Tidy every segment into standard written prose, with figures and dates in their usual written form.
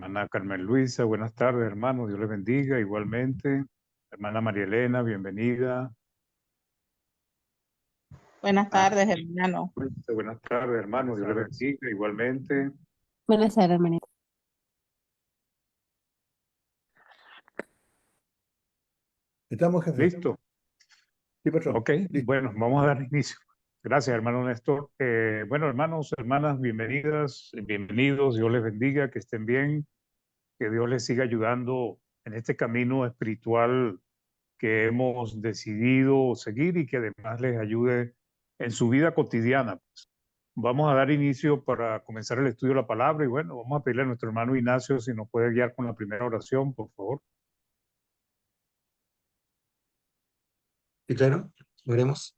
Hermana Carmen Luisa, buenas tardes, hermano. Dios les bendiga igualmente. Hermana María Elena, bienvenida. Buenas tardes, hermano. Buenas tardes, hermano. Dios les bendiga igualmente. Buenas tardes, hermanito. ¿Estamos, jefe? ¿Listo? Sí, patrón. Ok, bueno, vamos a dar inicio. Gracias, hermano Néstor. Bueno, hermanos, hermanas, bienvenidas, bienvenidos. Dios les bendiga, que estén bien, que Dios les siga ayudando en este camino espiritual que hemos decidido seguir y que además les ayude en su vida cotidiana. Vamos a dar inicio para comenzar el estudio de la palabra y bueno, vamos a pedirle a nuestro hermano Ignacio si nos puede guiar con la primera oración, por favor. Sí, claro, oremos.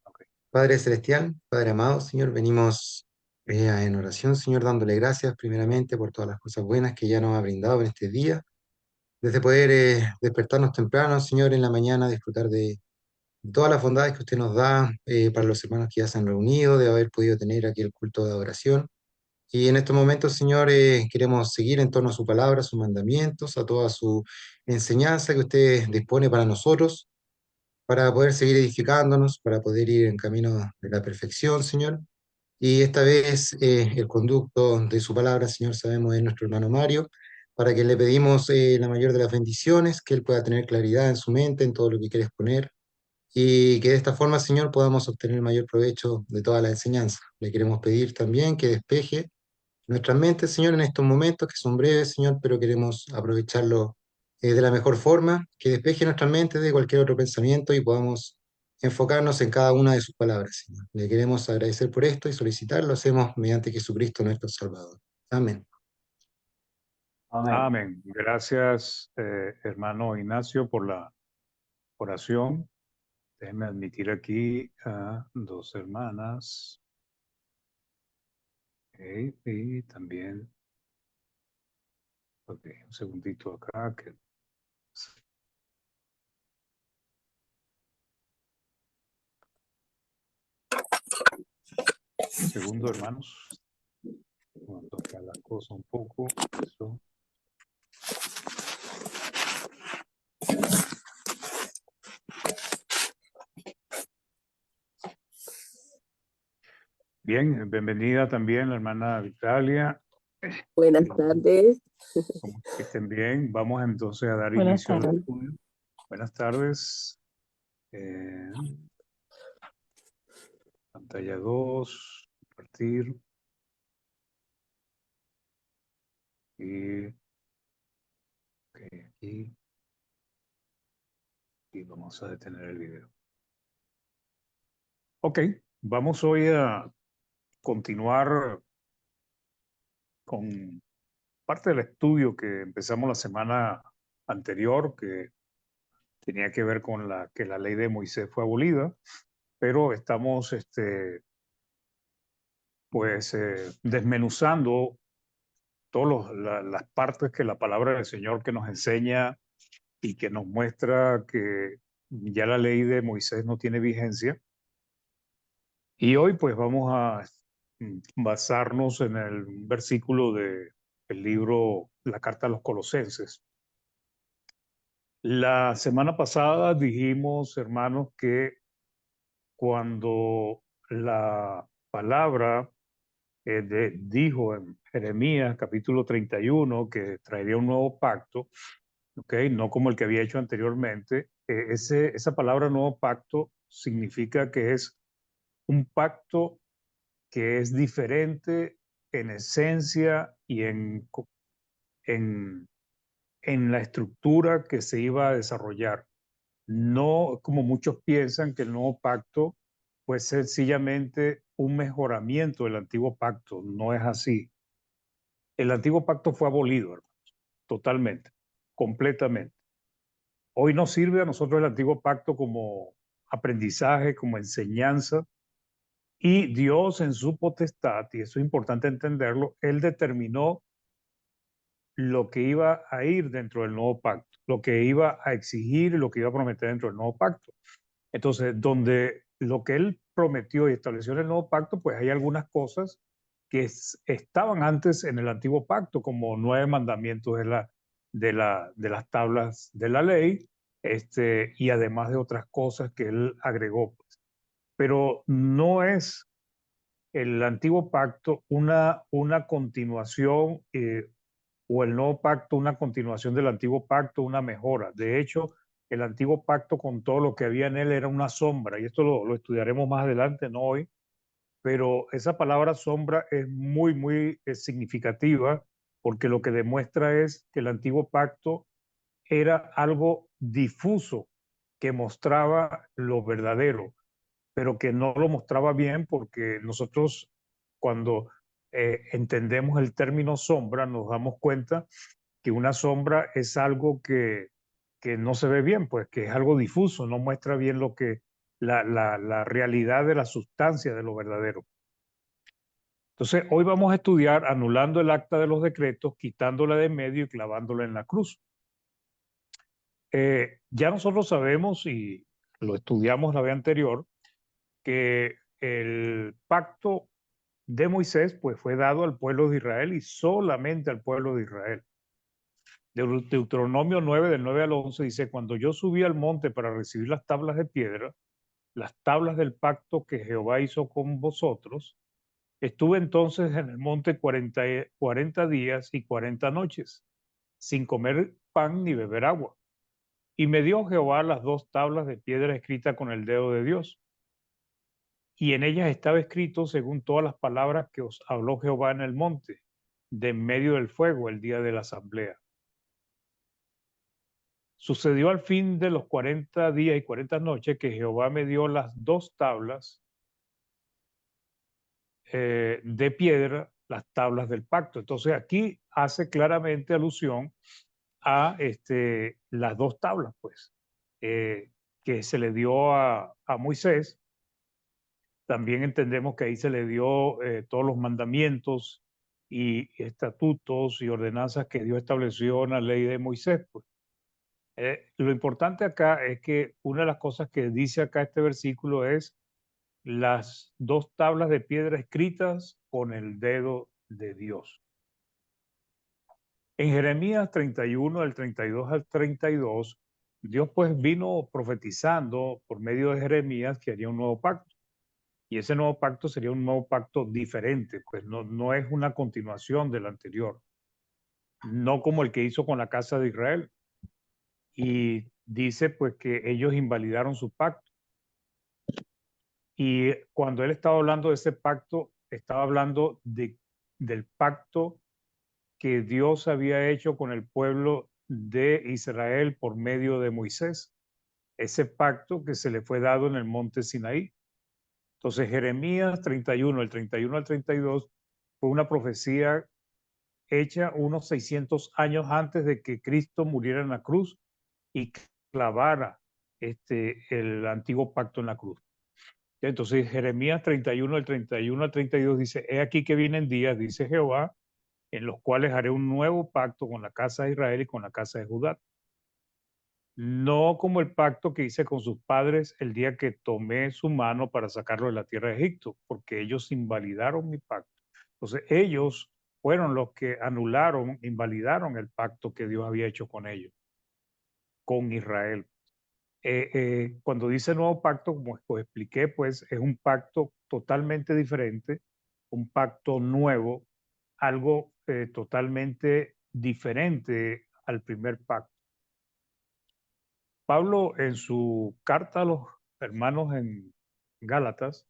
Okay. Padre Celestial, Padre amado, Señor, venimos en oración, Señor, dándole gracias primeramente por todas las cosas buenas que ya nos ha brindado en este día, desde poder despertarnos temprano, Señor, en la mañana, disfrutar de todas las bondades que usted nos da para los hermanos que ya se han reunido, de haber podido tener aquí el culto de adoración. Y en estos momentos, Señor, queremos seguir en torno a su palabra, sus mandamientos, a toda su enseñanza que usted dispone para nosotros, para poder seguir edificándonos, para poder ir en camino de la perfección, Señor. Y esta vez el conducto de su palabra, Señor, sabemos es nuestro hermano Mario, para que le pedimos la mayor de las bendiciones, que él pueda tener claridad en su mente, en todo lo que quiere exponer, y que de esta forma, Señor, podamos obtener el mayor provecho de toda la enseñanza. Le queremos pedir también que despeje nuestras mentes, Señor, en estos momentos que son breves, Señor, pero queremos aprovecharlo de la mejor forma, que despeje nuestras mentes de cualquier otro pensamiento y podamos enfocarnos en cada una de sus palabras, Señor. Le queremos agradecer por esto y solicitar, lo hacemos mediante Jesucristo nuestro Salvador. Amén. Amén. Gracias, hermano Ignacio, por la oración. Déjenme admitir aquí a dos hermanas. Okay, y también, ok, un segundito acá. Un segundo, hermanos. Vamos a tocar la cosa un poco. Eso. Bien, bienvenida también la hermana Vitalia. Buenas tardes. Que estén bien. Vamos entonces a dar Buenas inicio al tardes. estudio. Buenas tardes. Pantalla 2, compartir. Y aquí. Y vamos a detener el video. Ok, vamos hoy a continuar con parte del estudio que empezamos la semana anterior, que tenía que ver con que la ley de Moisés fue abolida, pero estamos pues desmenuzando todas las partes que la palabra del Señor que nos enseña y que nos muestra que ya la ley de Moisés no tiene vigencia. Y hoy pues vamos a basarnos en el versículo del libro, la carta a los Colosenses. La semana pasada dijimos, hermanos, que cuando la palabra dijo en Jeremías capítulo 31 que traería un nuevo pacto, ¿okay? No como el que había hecho anteriormente. Esa palabra nuevo pacto significa que es un pacto que es diferente en esencia y en, en la estructura que se iba a desarrollar. No como muchos piensan que el nuevo pacto fue sencillamente un mejoramiento del antiguo pacto. No es así. El antiguo pacto fue abolido, hermanos, totalmente, completamente. Hoy nos sirve a nosotros el antiguo pacto como aprendizaje, como enseñanza, y Dios en su potestad, y eso es importante entenderlo, Él determinó lo que iba a ir dentro del nuevo pacto, lo que iba a exigir y lo que iba a prometer dentro del nuevo pacto. Entonces, donde lo que Él prometió y estableció en el nuevo pacto, pues hay algunas cosas que estaban antes en el antiguo pacto, como 9 mandamientos de las tablas de la ley, y además de otras cosas que él agregó. Pero no es el antiguo pacto una continuación, o el nuevo pacto una continuación del antiguo pacto, una mejora. De hecho, el antiguo pacto con todo lo que había en él era una sombra, y esto lo estudiaremos más adelante, no hoy, pero esa palabra sombra es muy significativa, porque lo que demuestra es que el antiguo pacto era algo difuso que mostraba lo verdadero, pero que no lo mostraba bien, porque nosotros, cuando entendemos el término sombra, nos damos cuenta que una sombra es algo que no se ve bien, pues que es algo difuso, no muestra bien lo que la realidad de la sustancia de lo verdadero. Entonces, hoy vamos a estudiar anulando el acta de los decretos, quitándola de medio y clavándola en la cruz. Ya nosotros sabemos, y lo estudiamos la vez anterior, que el pacto de Moisés pues fue dado al pueblo de Israel y solamente al pueblo de Israel. Deuteronomio 9, del 9 al 11 dice: cuando yo subí al monte para recibir las tablas de piedra, las tablas del pacto que Jehová hizo con vosotros, estuve entonces en el monte 40 días y 40 noches, sin comer pan ni beber agua. Y me dio Jehová las 2 tablas de piedra escritas con el dedo de Dios. Y en ellas estaba escrito según todas las palabras que os habló Jehová en el monte, de en medio del fuego, el día de la asamblea. Sucedió al fin de los 40 días y 40 noches que Jehová me dio las 2 tablas de piedra, las tablas del pacto. Entonces aquí hace claramente alusión a las 2 tablas, pues, que se le dio a Moisés. También entendemos que ahí se le dio todos los mandamientos y estatutos y ordenanzas que Dios estableció en la ley de Moisés, pues. Lo importante acá es que una de las cosas que dice acá este versículo es las 2 tablas de piedra escritas con el dedo de Dios. En Jeremías 31, del 32 al 32, Dios pues vino profetizando por medio de Jeremías que haría un nuevo pacto. Y ese nuevo pacto sería un nuevo pacto diferente, pues no es una continuación del anterior, no como el que hizo con la casa de Israel. Y dice pues que ellos invalidaron su pacto. Y cuando él estaba hablando de ese pacto, estaba hablando del pacto que Dios había hecho con el pueblo de Israel por medio de Moisés. Ese pacto que se le fue dado en el monte Sinaí. Entonces Jeremías 31, el 31 al 32, fue una profecía hecha unos 600 años antes de que Cristo muriera en la cruz y clavara el antiguo pacto en la cruz. Entonces Jeremías 31, el 31 al 32 dice: he aquí que vienen días, dice Jehová, en los cuales haré un nuevo pacto con la casa de Israel y con la casa de Judá. No como el pacto que hice con sus padres el día que tomé su mano para sacarlo de la tierra de Egipto, porque ellos invalidaron mi pacto. Entonces ellos fueron los que anularon, invalidaron el pacto que Dios había hecho con ellos, con Israel. Cuando dice nuevo pacto, como os expliqué, pues es un pacto totalmente diferente, un pacto nuevo, algo totalmente diferente al primer pacto. Pablo, en su carta a los hermanos en Gálatas,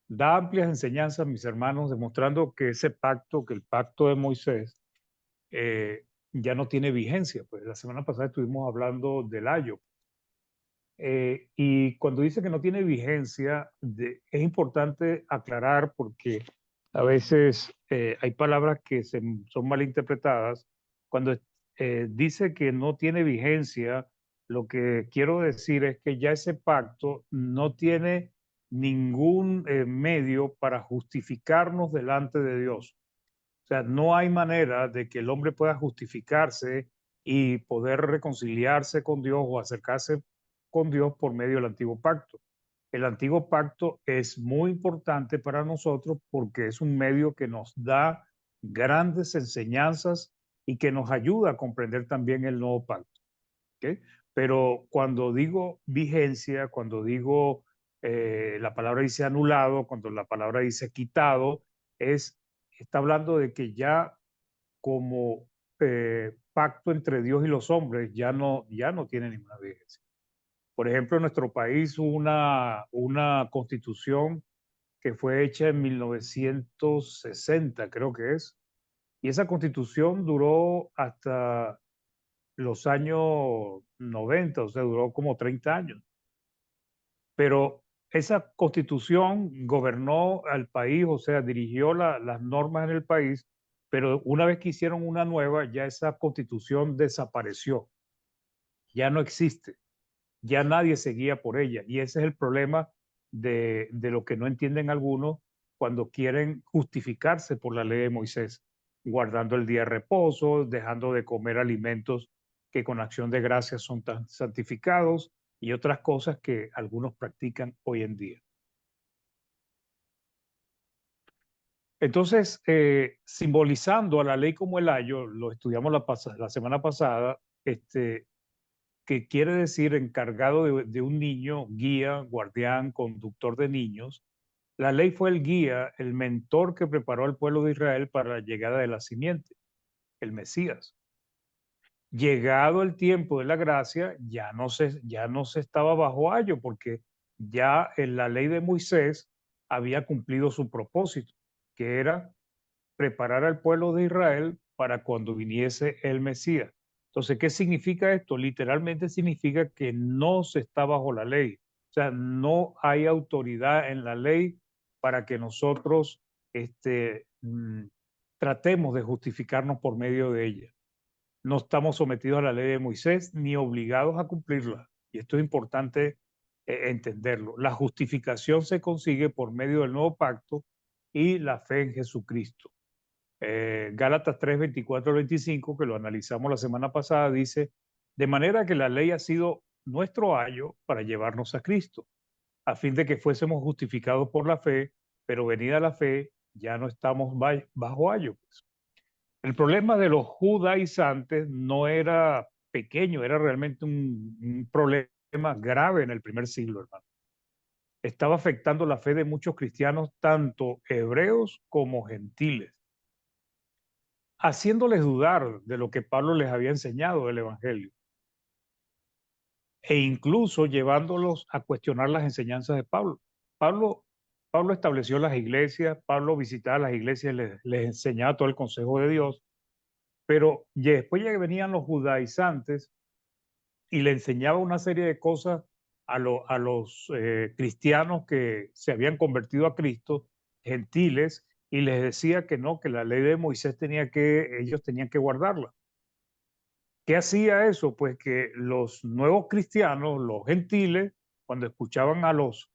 da amplias enseñanzas, mis hermanos, demostrando que ese pacto, que el pacto de Moisés, ya no tiene vigencia. Pues la semana pasada estuvimos hablando del ayo. Y cuando dice que no tiene vigencia, es importante aclarar, porque a veces hay palabras que son malinterpretadas. Cuando dice que no tiene vigencia, lo que quiero decir es que ya ese pacto no tiene ningún medio para justificarnos delante de Dios. O sea, no hay manera de que el hombre pueda justificarse y poder reconciliarse con Dios o acercarse con Dios por medio del antiguo pacto. El antiguo pacto es muy importante para nosotros porque es un medio que nos da grandes enseñanzas y que nos ayuda a comprender también el nuevo pacto. ¿Ok? Pero cuando digo vigencia, cuando digo la palabra dice anulado, cuando la palabra dice quitado, está hablando de que ya como pacto entre Dios y los hombres ya no tiene ninguna vigencia. Por ejemplo, en nuestro país hubo una constitución que fue hecha en 1960, creo que es, y esa constitución duró hasta los años 90, o sea, duró como 30 años. Pero esa constitución gobernó al país, o sea, dirigió las normas en el país, pero una vez que hicieron una nueva, ya esa constitución desapareció, ya no existe, ya nadie seguía por ella. Y ese es el problema de lo que no entienden algunos cuando quieren justificarse por la ley de Moisés, guardando el día de reposo, dejando de comer alimentos que con acción de gracias son tan santificados y otras cosas que algunos practican hoy en día. Entonces, simbolizando a la ley como el ayo, lo estudiamos la semana pasada, que quiere decir encargado de un niño, guía, guardián, conductor de niños. La ley fue el guía, el mentor que preparó al pueblo de Israel para la llegada de la simiente, el Mesías. Llegado el tiempo de la gracia, ya no se estaba bajo ayo, porque ya en la ley de Moisés había cumplido su propósito, que era preparar al pueblo de Israel para cuando viniese el Mesías. Entonces, ¿qué significa esto? Literalmente significa que no se está bajo la ley. O sea, no hay autoridad en la ley para que nosotros tratemos de justificarnos por medio de ella. No estamos sometidos a la ley de Moisés ni obligados a cumplirla. Y esto es importante entenderlo. La justificación se consigue por medio del nuevo pacto y la fe en Jesucristo. Gálatas 3, 24 al 25, que lo analizamos la semana pasada, dice, de manera que la ley ha sido nuestro ayo para llevarnos a Cristo, a fin de que fuésemos justificados por la fe, pero venida la fe, ya no estamos bajo ayo. Pues. El problema de los judaizantes no era pequeño, era realmente un problema grave en el primer siglo, hermano. Estaba afectando la fe de muchos cristianos, tanto hebreos como gentiles, haciéndoles dudar de lo que Pablo les había enseñado del Evangelio e incluso llevándolos a cuestionar las enseñanzas de Pablo. Pablo estableció las iglesias, Pablo visitaba las iglesias, les enseñaba todo el consejo de Dios, pero después ya venían los judaizantes y le enseñaba una serie de cosas a los cristianos que se habían convertido a Cristo, gentiles, y les decía que no, que la ley de Moisés ellos tenían que guardarla. ¿Qué hacía eso? Pues que los nuevos cristianos, los gentiles, cuando escuchaban a los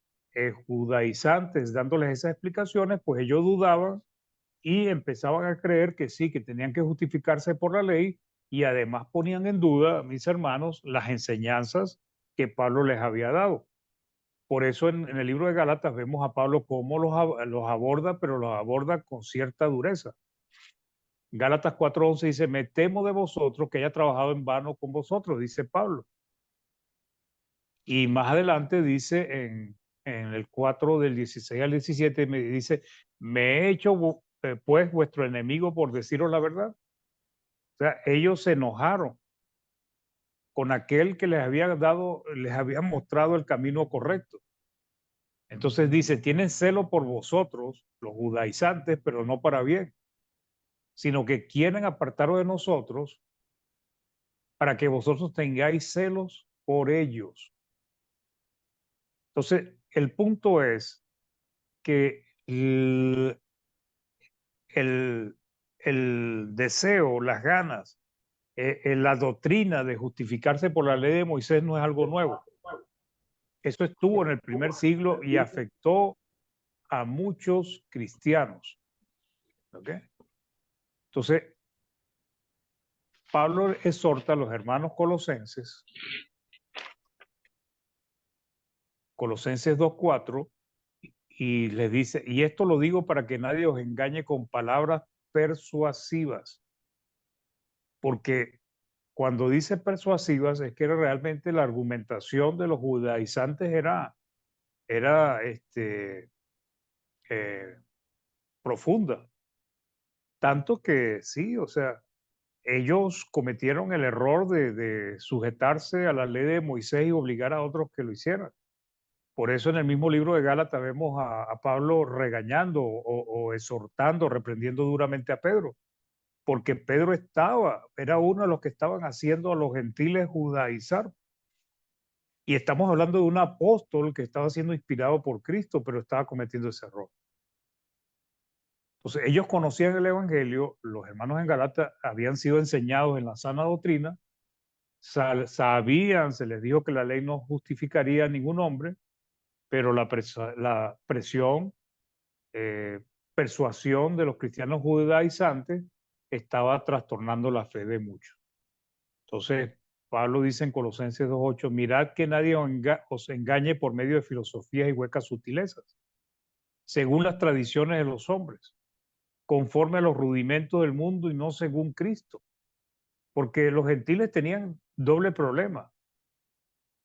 judaizantes dándoles esas explicaciones, pues ellos dudaban y empezaban a creer que sí, que tenían que justificarse por la ley y además ponían en duda, mis hermanos, las enseñanzas que Pablo les había dado. Por eso en el libro de Gálatas vemos a Pablo cómo los aborda, pero los aborda con cierta dureza. Gálatas 4:11 dice, me temo de vosotros que haya trabajado en vano con vosotros, dice Pablo. Y más adelante dice en el 4 del 16 al 17, me dice, me he hecho pues vuestro enemigo por deciros la verdad. O sea, ellos se enojaron con aquel que les había mostrado el camino correcto. Entonces dice, tienen celo por vosotros, los judaizantes, pero no para bien, sino que quieren apartaros de nosotros para que vosotros tengáis celos por ellos. Entonces, el punto es que el deseo, las ganas, la doctrina de justificarse por la ley de Moisés no es algo nuevo. Eso estuvo en el primer siglo y afectó a muchos cristianos. ¿Okay? Entonces, Pablo exhorta a los hermanos colosenses Colosenses 2:4, y les dice, y esto lo digo para que nadie os engañe con palabras persuasivas, porque cuando dice persuasivas es que realmente la argumentación de los judaizantes era profunda, tanto que sí, o sea, ellos cometieron el error de sujetarse a la ley de Moisés y obligar a otros que lo hicieran. Por eso en el mismo libro de Gálatas vemos a Pablo regañando o exhortando, reprendiendo duramente a Pedro, porque Pedro era uno de los que estaban haciendo a los gentiles judaizar. Y estamos hablando de un apóstol que estaba siendo inspirado por Cristo, pero estaba cometiendo ese error. Entonces, ellos conocían el Evangelio, los hermanos en Galata habían sido enseñados en la sana doctrina, sabían, se les dijo que la ley no justificaría a ningún hombre, pero la presión, persuasión de los cristianos judaizantes estaba trastornando la fe de muchos. Entonces, Pablo dice en Colosenses 2:8, mirad que nadie os engañe por medio de filosofías y huecas sutilezas, según las tradiciones de los hombres, conforme a los rudimentos del mundo y no según Cristo. Porque los gentiles tenían doble problema.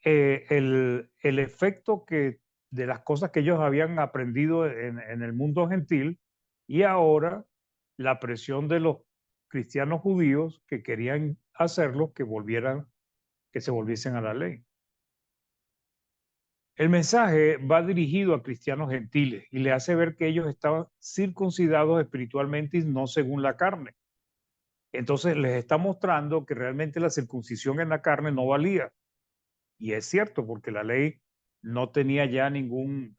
El efecto de las cosas que ellos habían aprendido en el mundo gentil, y ahora la presión de los cristianos judíos que querían hacerlo que se volviesen a la ley. El mensaje va dirigido a cristianos gentiles y le hace ver que ellos estaban circuncidados espiritualmente y no según la carne. Entonces les está mostrando que realmente la circuncisión en la carne no valía. Y es cierto, porque la ley no tenía ya ningún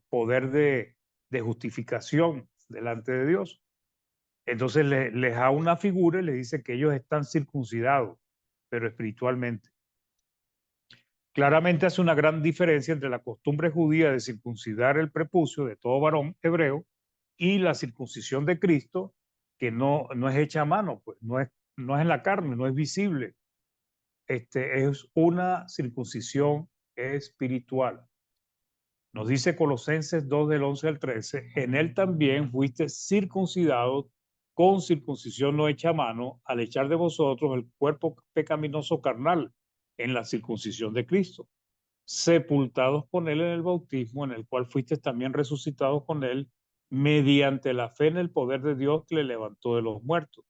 poder de justificación delante de Dios. Entonces les da una figura y les dice que ellos están circuncidados, pero espiritualmente. Claramente hace una gran diferencia entre la costumbre judía de circuncidar el prepucio de todo varón hebreo y la circuncisión de Cristo, que no es hecha a mano, pues no es en la carne, no es visible. Es una circuncisión espiritual. Nos dice Colosenses 2 del 11 al 13, en él también fuiste circuncidados con circuncisión no hecha a mano, al echar de vosotros el cuerpo pecaminoso carnal en la circuncisión de Cristo, sepultados con él en el bautismo, en el cual fuiste también resucitados con él, mediante la fe en el poder de Dios que le levantó de los muertos.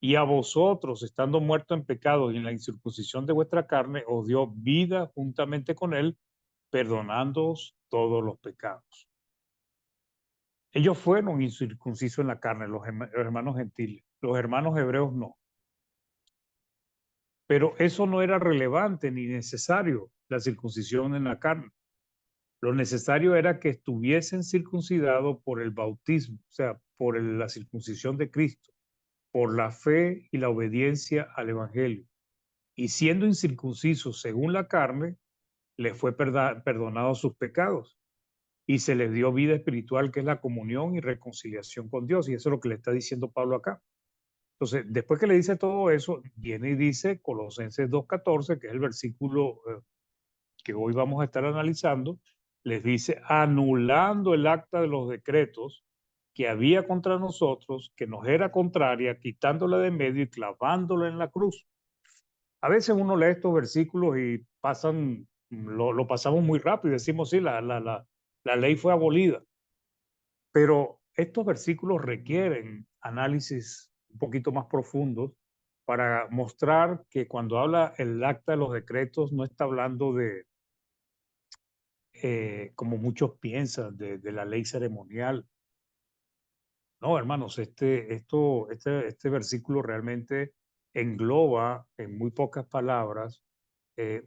Y a vosotros, estando muertos en pecados y en la incircuncisión de vuestra carne, os dio vida juntamente con él, perdonándoos todos los pecados. Ellos fueron incircuncisos en la carne, los hermanos gentiles, los hermanos hebreos no. Pero eso no era relevante ni necesario, la circuncisión en la carne. Lo necesario era que estuviesen circuncidados por el bautismo, o sea, por la circuncisión de Cristo, por la fe y la obediencia al Evangelio. Y siendo incircuncisos según la carne, les fue perdonado sus pecados y se les dio vida espiritual, que es la comunión y reconciliación con Dios. Y eso es lo que le está diciendo Pablo acá. Entonces, después que le dice todo eso, viene y dice Colosenses 2:14, que es el versículo que hoy vamos a estar analizando, les dice, anulando el acta de los decretos que había contra nosotros, que nos era contraria, quitándola de medio y clavándola en la cruz. A veces uno lee estos versículos y lo pasamos muy rápido y decimos, sí, la ley fue abolida. Pero estos versículos requieren análisis un poquito más profundos para mostrar que cuando habla el acta de los decretos no está hablando de, como muchos piensan, de la ley ceremonial. No, hermanos, este versículo realmente engloba en muy pocas palabras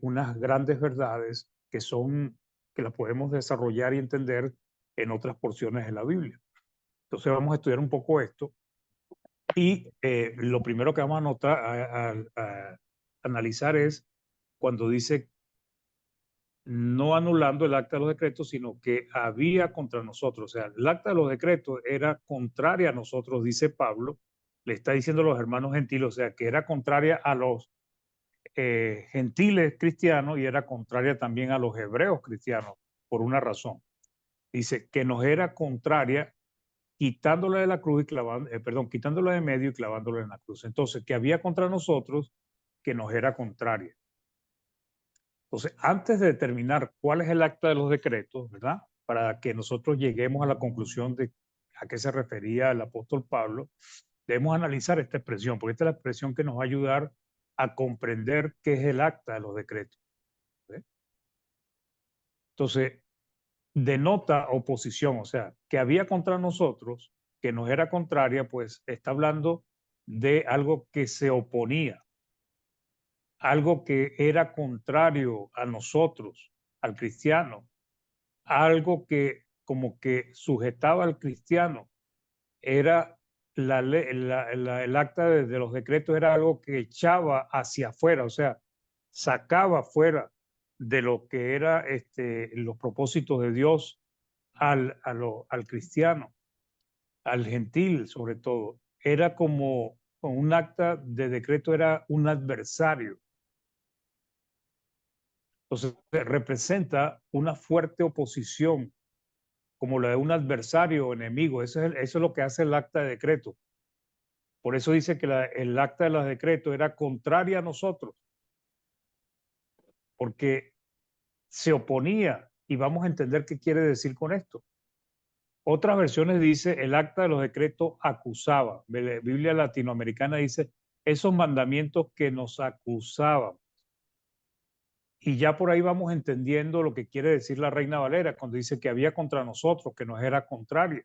unas grandes verdades que las podemos desarrollar y entender en otras porciones de la Biblia. Entonces vamos a estudiar un poco esto y lo primero que vamos a notar, a analizar es cuando dice no anulando el acta de los decretos, sino que había contra nosotros. O sea, el acta de los decretos era contraria a nosotros, dice Pablo, le está diciendo a los hermanos gentiles, o sea, que era contraria a los gentiles cristianos y era contraria también a los hebreos cristianos, por una razón. Dice que nos era contraria quitándole de la cruz y quitándole de medio y clavándole en la cruz. Entonces, que había contra nosotros que nos era contraria. Entonces, antes de determinar cuál es el acta de los decretos, ¿verdad? Para que nosotros lleguemos a la conclusión de a qué se refería el apóstol Pablo, debemos analizar esta expresión, porque esta es la expresión que nos va a ayudar a comprender qué es el acta de los decretos. ¿Sí? Entonces, denota oposición, o sea, que había contra nosotros, que nos era contraria, pues está hablando de algo que se oponía, algo que era contrario a nosotros, al cristiano, algo que como que sujetaba al cristiano. Era el acta de los decretos era algo que echaba hacia afuera, o sea, sacaba fuera de lo que era los propósitos de Dios al cristiano, al gentil sobre todo. Era como un acta de decreto, era un adversario. Entonces representa una fuerte oposición, como la de un adversario o enemigo. Eso es lo que hace el acta de decreto. Por eso dice que el acta de los decretos era contraria a nosotros, porque se oponía, y vamos a entender qué quiere decir con esto. Otras versiones dice el acta de los decretos acusaba. La Biblia latinoamericana dice esos mandamientos que nos acusaban. Y ya por ahí vamos entendiendo lo que quiere decir la Reina Valera cuando dice que había contra nosotros, que nos era contrario.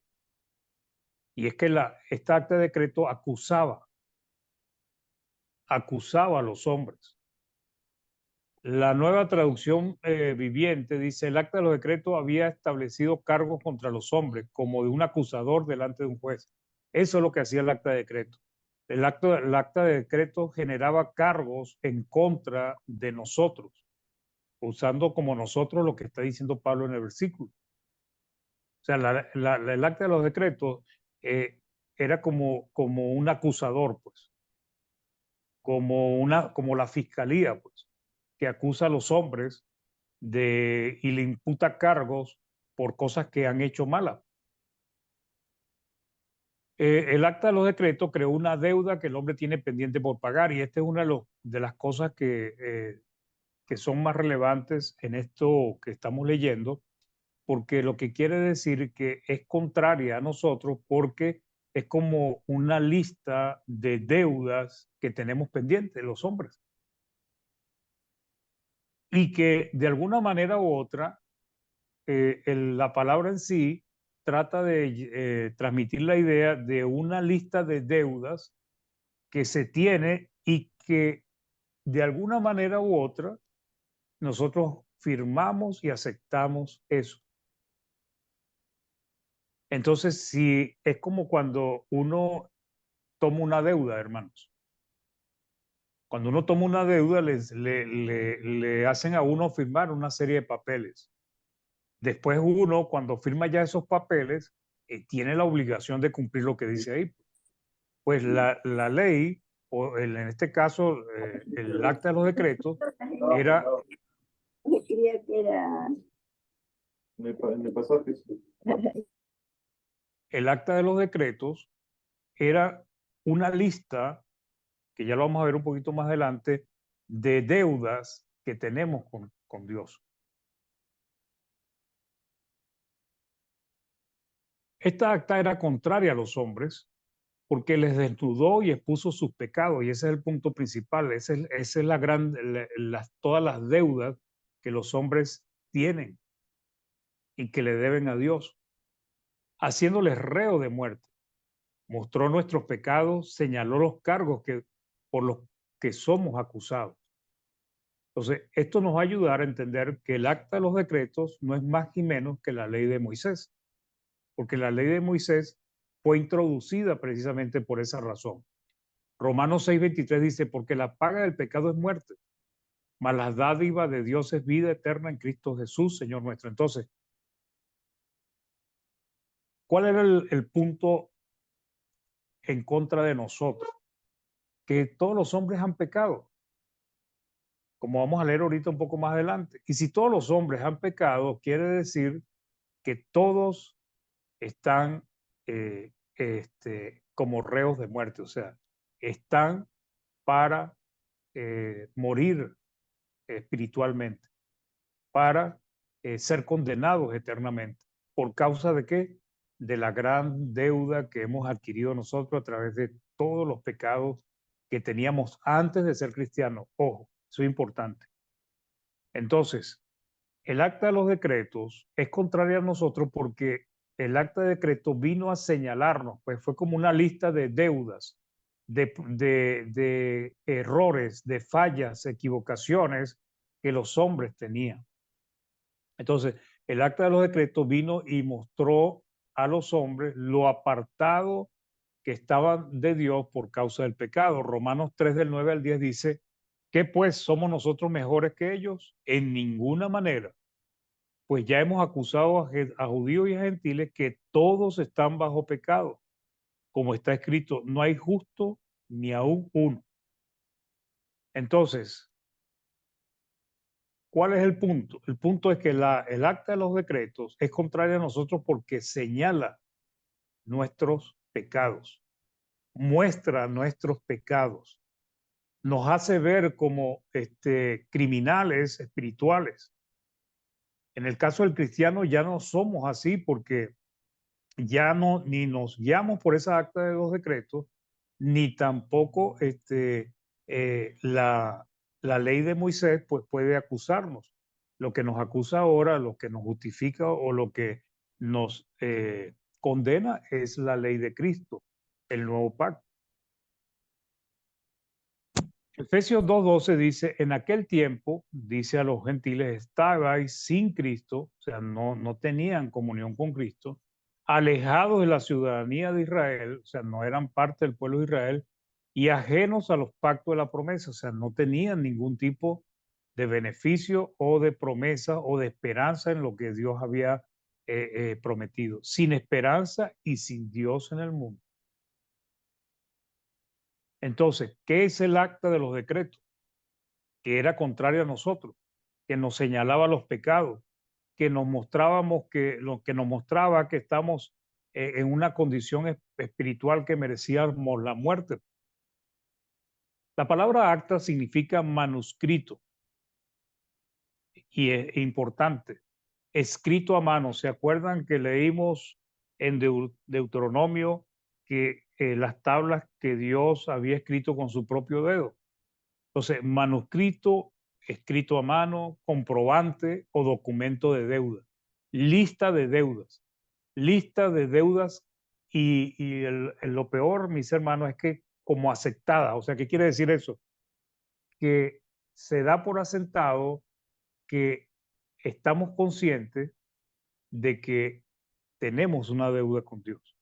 Y es que esta acta de decreto acusaba a los hombres. La nueva traducción viviente dice, el acta de los decretos había establecido cargos contra los hombres, como de un acusador delante de un juez. Eso es lo que hacía el acta de decreto. El acta de decreto generaba cargos en contra de nosotros, usando como nosotros lo que está diciendo Pablo en el versículo. O sea, el acta de los decretos era como un acusador, pues, como la fiscalía, pues, que acusa a los hombres y le imputa cargos por cosas que han hecho malas. El acta de los decretos creó una deuda que el hombre tiene pendiente por pagar y esta es una de las cosas que son más relevantes en esto que estamos leyendo, porque lo que quiere decir que es contraria a nosotros porque es como una lista de deudas que tenemos pendientes los hombres. Y que de alguna manera u otra, la palabra en sí trata de transmitir la idea de una lista de deudas que se tiene y que de alguna manera u otra nosotros firmamos y aceptamos eso. Entonces, si es como cuando uno toma una deuda, hermanos. Cuando uno toma una deuda, le hacen a uno firmar una serie de papeles. Después uno, cuando firma ya esos papeles, tiene la obligación de cumplir lo que dice ahí. Pues la ley, o en este caso, el acta de los decretos, era... Creía que era... Me pasó que El acta de los decretos era una lista, que ya lo vamos a ver un poquito más adelante, de deudas que tenemos con Dios. Esta acta era contraria a los hombres porque les desnudó y expuso sus pecados, y ese es el punto principal, esa es todas las deudas que los hombres tienen y que le deben a Dios, haciéndoles reo de muerte. Mostró nuestros pecados, señaló los cargos por los que somos acusados. Entonces, esto nos va a ayudar a entender que el acta de los decretos no es más ni menos que la ley de Moisés, porque la ley de Moisés fue introducida precisamente por esa razón. Romanos 6:23 dice, porque la paga del pecado es muerte, mas la dádiva de Dios es vida eterna en Cristo Jesús, Señor nuestro. Entonces, ¿cuál era el punto en contra de nosotros? Que todos los hombres han pecado. como vamos a leer ahorita un poco más adelante. Y si todos los hombres han pecado, quiere decir que todos están como reos de muerte, o sea, están para morir espiritualmente, para ser condenados eternamente. ¿Por causa de qué? De la gran deuda que hemos adquirido nosotros a través de todos los pecados que teníamos antes de ser cristianos. Ojo, eso es importante. Entonces, el acta de los decretos es contraria a nosotros porque el acta de decreto vino a señalarnos, pues fue como una lista de deudas, de errores, de fallas, equivocaciones que los hombres tenían. Entonces, el acta de los decretos vino y mostró a los hombres lo apartado que estaban de Dios por causa del pecado. Romanos 3 del 9 al 10 dice, ¿qué pues somos nosotros mejores que ellos? En ninguna manera. Pues ya hemos acusado a judíos y a gentiles que todos están bajo pecado. Como está escrito, no hay justo ni aún uno. Entonces, ¿cuál es el punto? El punto es que el acta de los decretos es contraria a nosotros porque señala nuestros pecados, muestra nuestros pecados, nos hace ver como criminales espirituales. En el caso del cristiano ya no somos así porque ya no ni nos guiamos por esa acta de los decretos, ni tampoco la ley de Moisés pues puede acusarnos. Lo que nos acusa ahora, lo que nos justifica o lo que nos condena es la ley de Cristo, el nuevo pacto. Efesios 2:12 dice, en aquel tiempo, dice a los gentiles, estabais sin Cristo, o sea, no tenían comunión con Cristo, alejados de la ciudadanía de Israel, o sea, no eran parte del pueblo de Israel, y ajenos a los pactos de la promesa, o sea, no tenían ningún tipo de beneficio o de promesa o de esperanza en lo que Dios había prometido, sin esperanza y sin Dios en el mundo. Entonces, ¿qué es el acta de los decretos? Que era contrario a nosotros, que nos señalaba los pecados, que nos mostrábamos que lo que nos mostraba que estamos en una condición espiritual que merecíamos la muerte. La palabra acta significa manuscrito y es importante, escrito a mano. ¿Se acuerdan que leímos en Deuteronomio que las tablas que Dios había escrito con su propio dedo? Entonces, manuscrito, escrito a mano, comprobante o documento de deuda. Lista de deudas. Lista de deudas y lo peor, mis hermanos, es que como aceptada. O sea, ¿qué quiere decir eso? Que se da por asentado que estamos conscientes de que tenemos una deuda con Dios.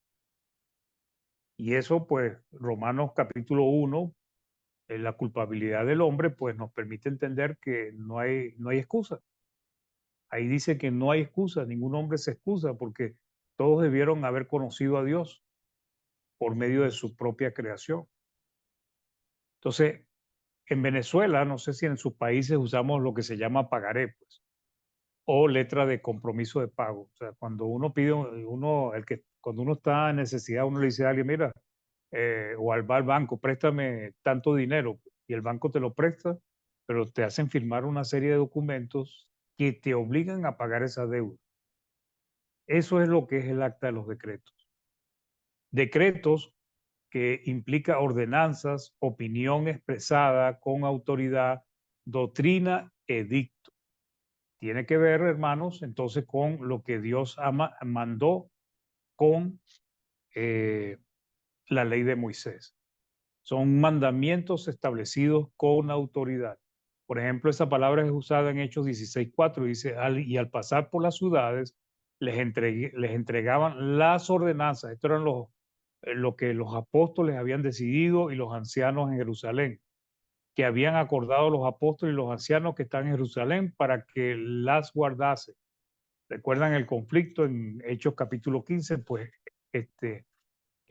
Y eso, pues, Romanos capítulo 1, la culpabilidad del hombre, pues nos permite entender que no hay excusa. Ahí dice que no hay excusa, ningún hombre se excusa porque todos debieron haber conocido a Dios por medio de su propia creación. Entonces, en Venezuela, no sé si en sus países usamos lo que se llama pagaré, pues, o letra de compromiso de pago. O sea, cuando uno pide, cuando uno está en necesidad, uno le dice a alguien, mira, o va al banco, préstame tanto dinero, y el banco te lo presta, pero te hacen firmar una serie de documentos que te obligan a pagar esa deuda. Eso es lo que es el acta de los decretos. Decretos que implica ordenanzas, opinión expresada con autoridad, doctrina, edicto. Tiene que ver, hermanos, entonces con lo que Dios mandó con la ley de Moisés. Son mandamientos establecidos con autoridad. Por ejemplo, esa palabra es usada en Hechos 16:4, dice, y al pasar por las ciudades, les entregaban las ordenanzas. Esto eran lo que los apóstoles habían decidido y los ancianos en Jerusalén, que habían acordado los apóstoles y los ancianos que están en Jerusalén para que las guardase. ¿Recuerdan el conflicto en Hechos capítulo 15? Pues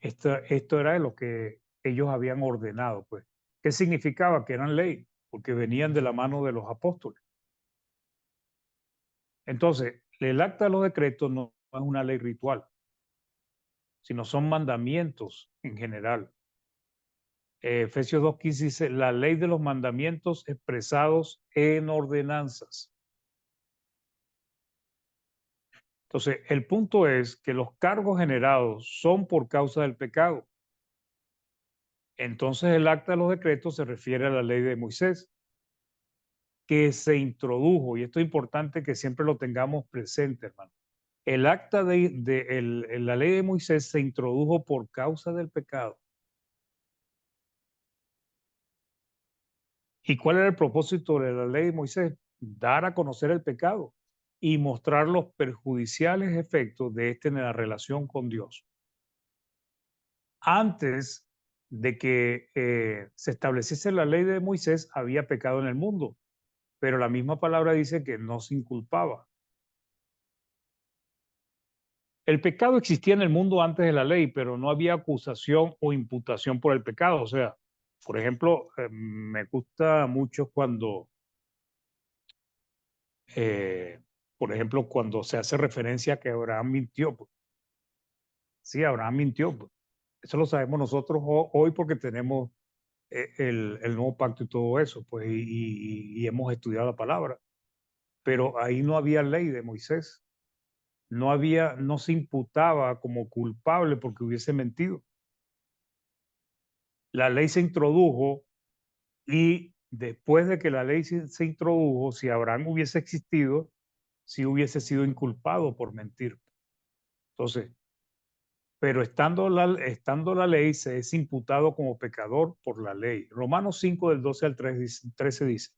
esto era lo que ellos habían ordenado, pues. ¿Qué significaba? Que eran ley, porque venían de la mano de los apóstoles. Entonces, el acta de los decretos no es una ley ritual, sino son mandamientos en general. Efesios 2:15 dice, la ley de los mandamientos expresados en ordenanzas. Entonces, el punto es que los cargos generados son por causa del pecado. Entonces, el acta de los decretos se refiere a la ley de Moisés, que se introdujo, y esto es importante que siempre lo tengamos presente, hermano. El acta la ley de Moisés se introdujo por causa del pecado. ¿Y cuál era el propósito de la ley de Moisés? Dar a conocer el pecado y mostrar los perjudiciales efectos de este en la relación con Dios. Antes de que se estableciese la ley de Moisés, había pecado en el mundo, pero la misma palabra dice que no se inculpaba. El pecado existía en el mundo antes de la ley, pero no había acusación o imputación por el pecado. O sea, por ejemplo, me gusta mucho cuando, por ejemplo, cuando se hace referencia a que Abraham mintió. Pues. Sí, Abraham mintió. Pues. Eso lo sabemos nosotros hoy porque tenemos el nuevo pacto y todo eso, pues, y hemos estudiado la palabra. Pero ahí no había ley de Moisés. No se imputaba como culpable porque hubiese mentido. La ley se introdujo y después de que la ley se introdujo, si Abraham hubiese existido, sí hubiese sido inculpado por mentir. Entonces, pero estando la ley, se es imputado como pecador por la ley. Romanos 5 del 12 al 13 dice,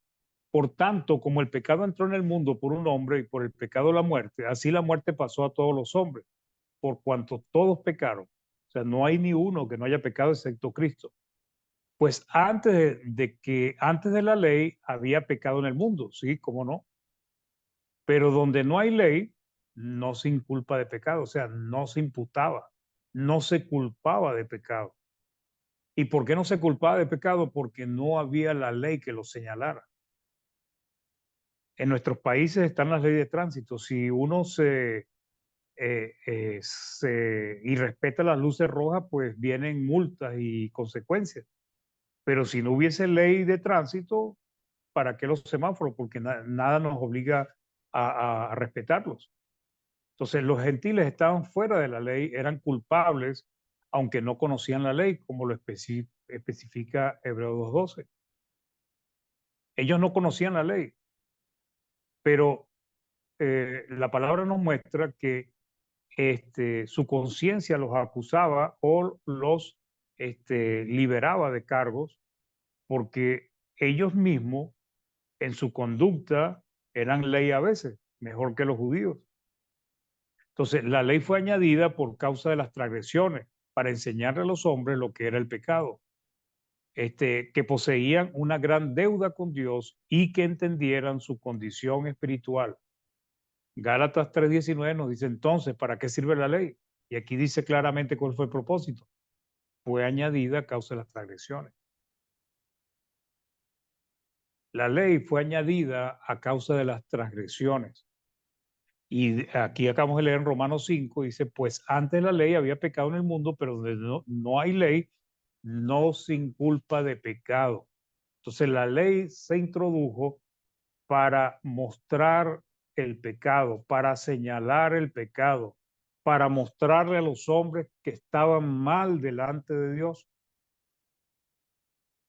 por tanto, como el pecado entró en el mundo por un hombre y por el pecado la muerte, así la muerte pasó a todos los hombres, por cuanto todos pecaron. O sea, no hay ni uno que no haya pecado excepto Cristo. Pues antes de la ley había pecado en el mundo, sí, cómo no. Pero donde no hay ley, no se inculpa de pecado, o sea, no se imputaba, no se culpaba de pecado. ¿Y por qué no se culpaba de pecado? Porque no había la ley que lo señalara. En nuestros países están las leyes de tránsito. Si uno y respeta las luces rojas, pues vienen multas y consecuencias. Pero si no hubiese ley de tránsito, ¿para qué los semáforos? Porque nada nos obliga a respetarlos. Entonces, los gentiles estaban fuera de la ley, eran culpables, aunque no conocían la ley, como lo especifica Hebreos 2:12. Ellos no conocían la ley, pero la palabra nos muestra que su conciencia los acusaba o los liberaba de cargos porque ellos mismos en su conducta eran ley a veces, mejor que los judíos. Entonces, la ley fue añadida por causa de las transgresiones, para enseñarle a los hombres lo que era el pecado, que poseían una gran deuda con Dios y que entendieran su condición espiritual. Gálatas 3:19 nos dice entonces, ¿para qué sirve la ley? Y aquí dice claramente cuál fue el propósito. Fue añadida a causa de las transgresiones. La ley fue añadida a causa de las transgresiones. Y aquí acabamos de leer en Romanos 5, dice, pues antes la ley había pecado en el mundo, pero donde no hay ley, no sin culpa de pecado. Entonces la ley se introdujo para mostrar el pecado, para señalar el pecado, para mostrarle a los hombres que estaban mal delante de Dios.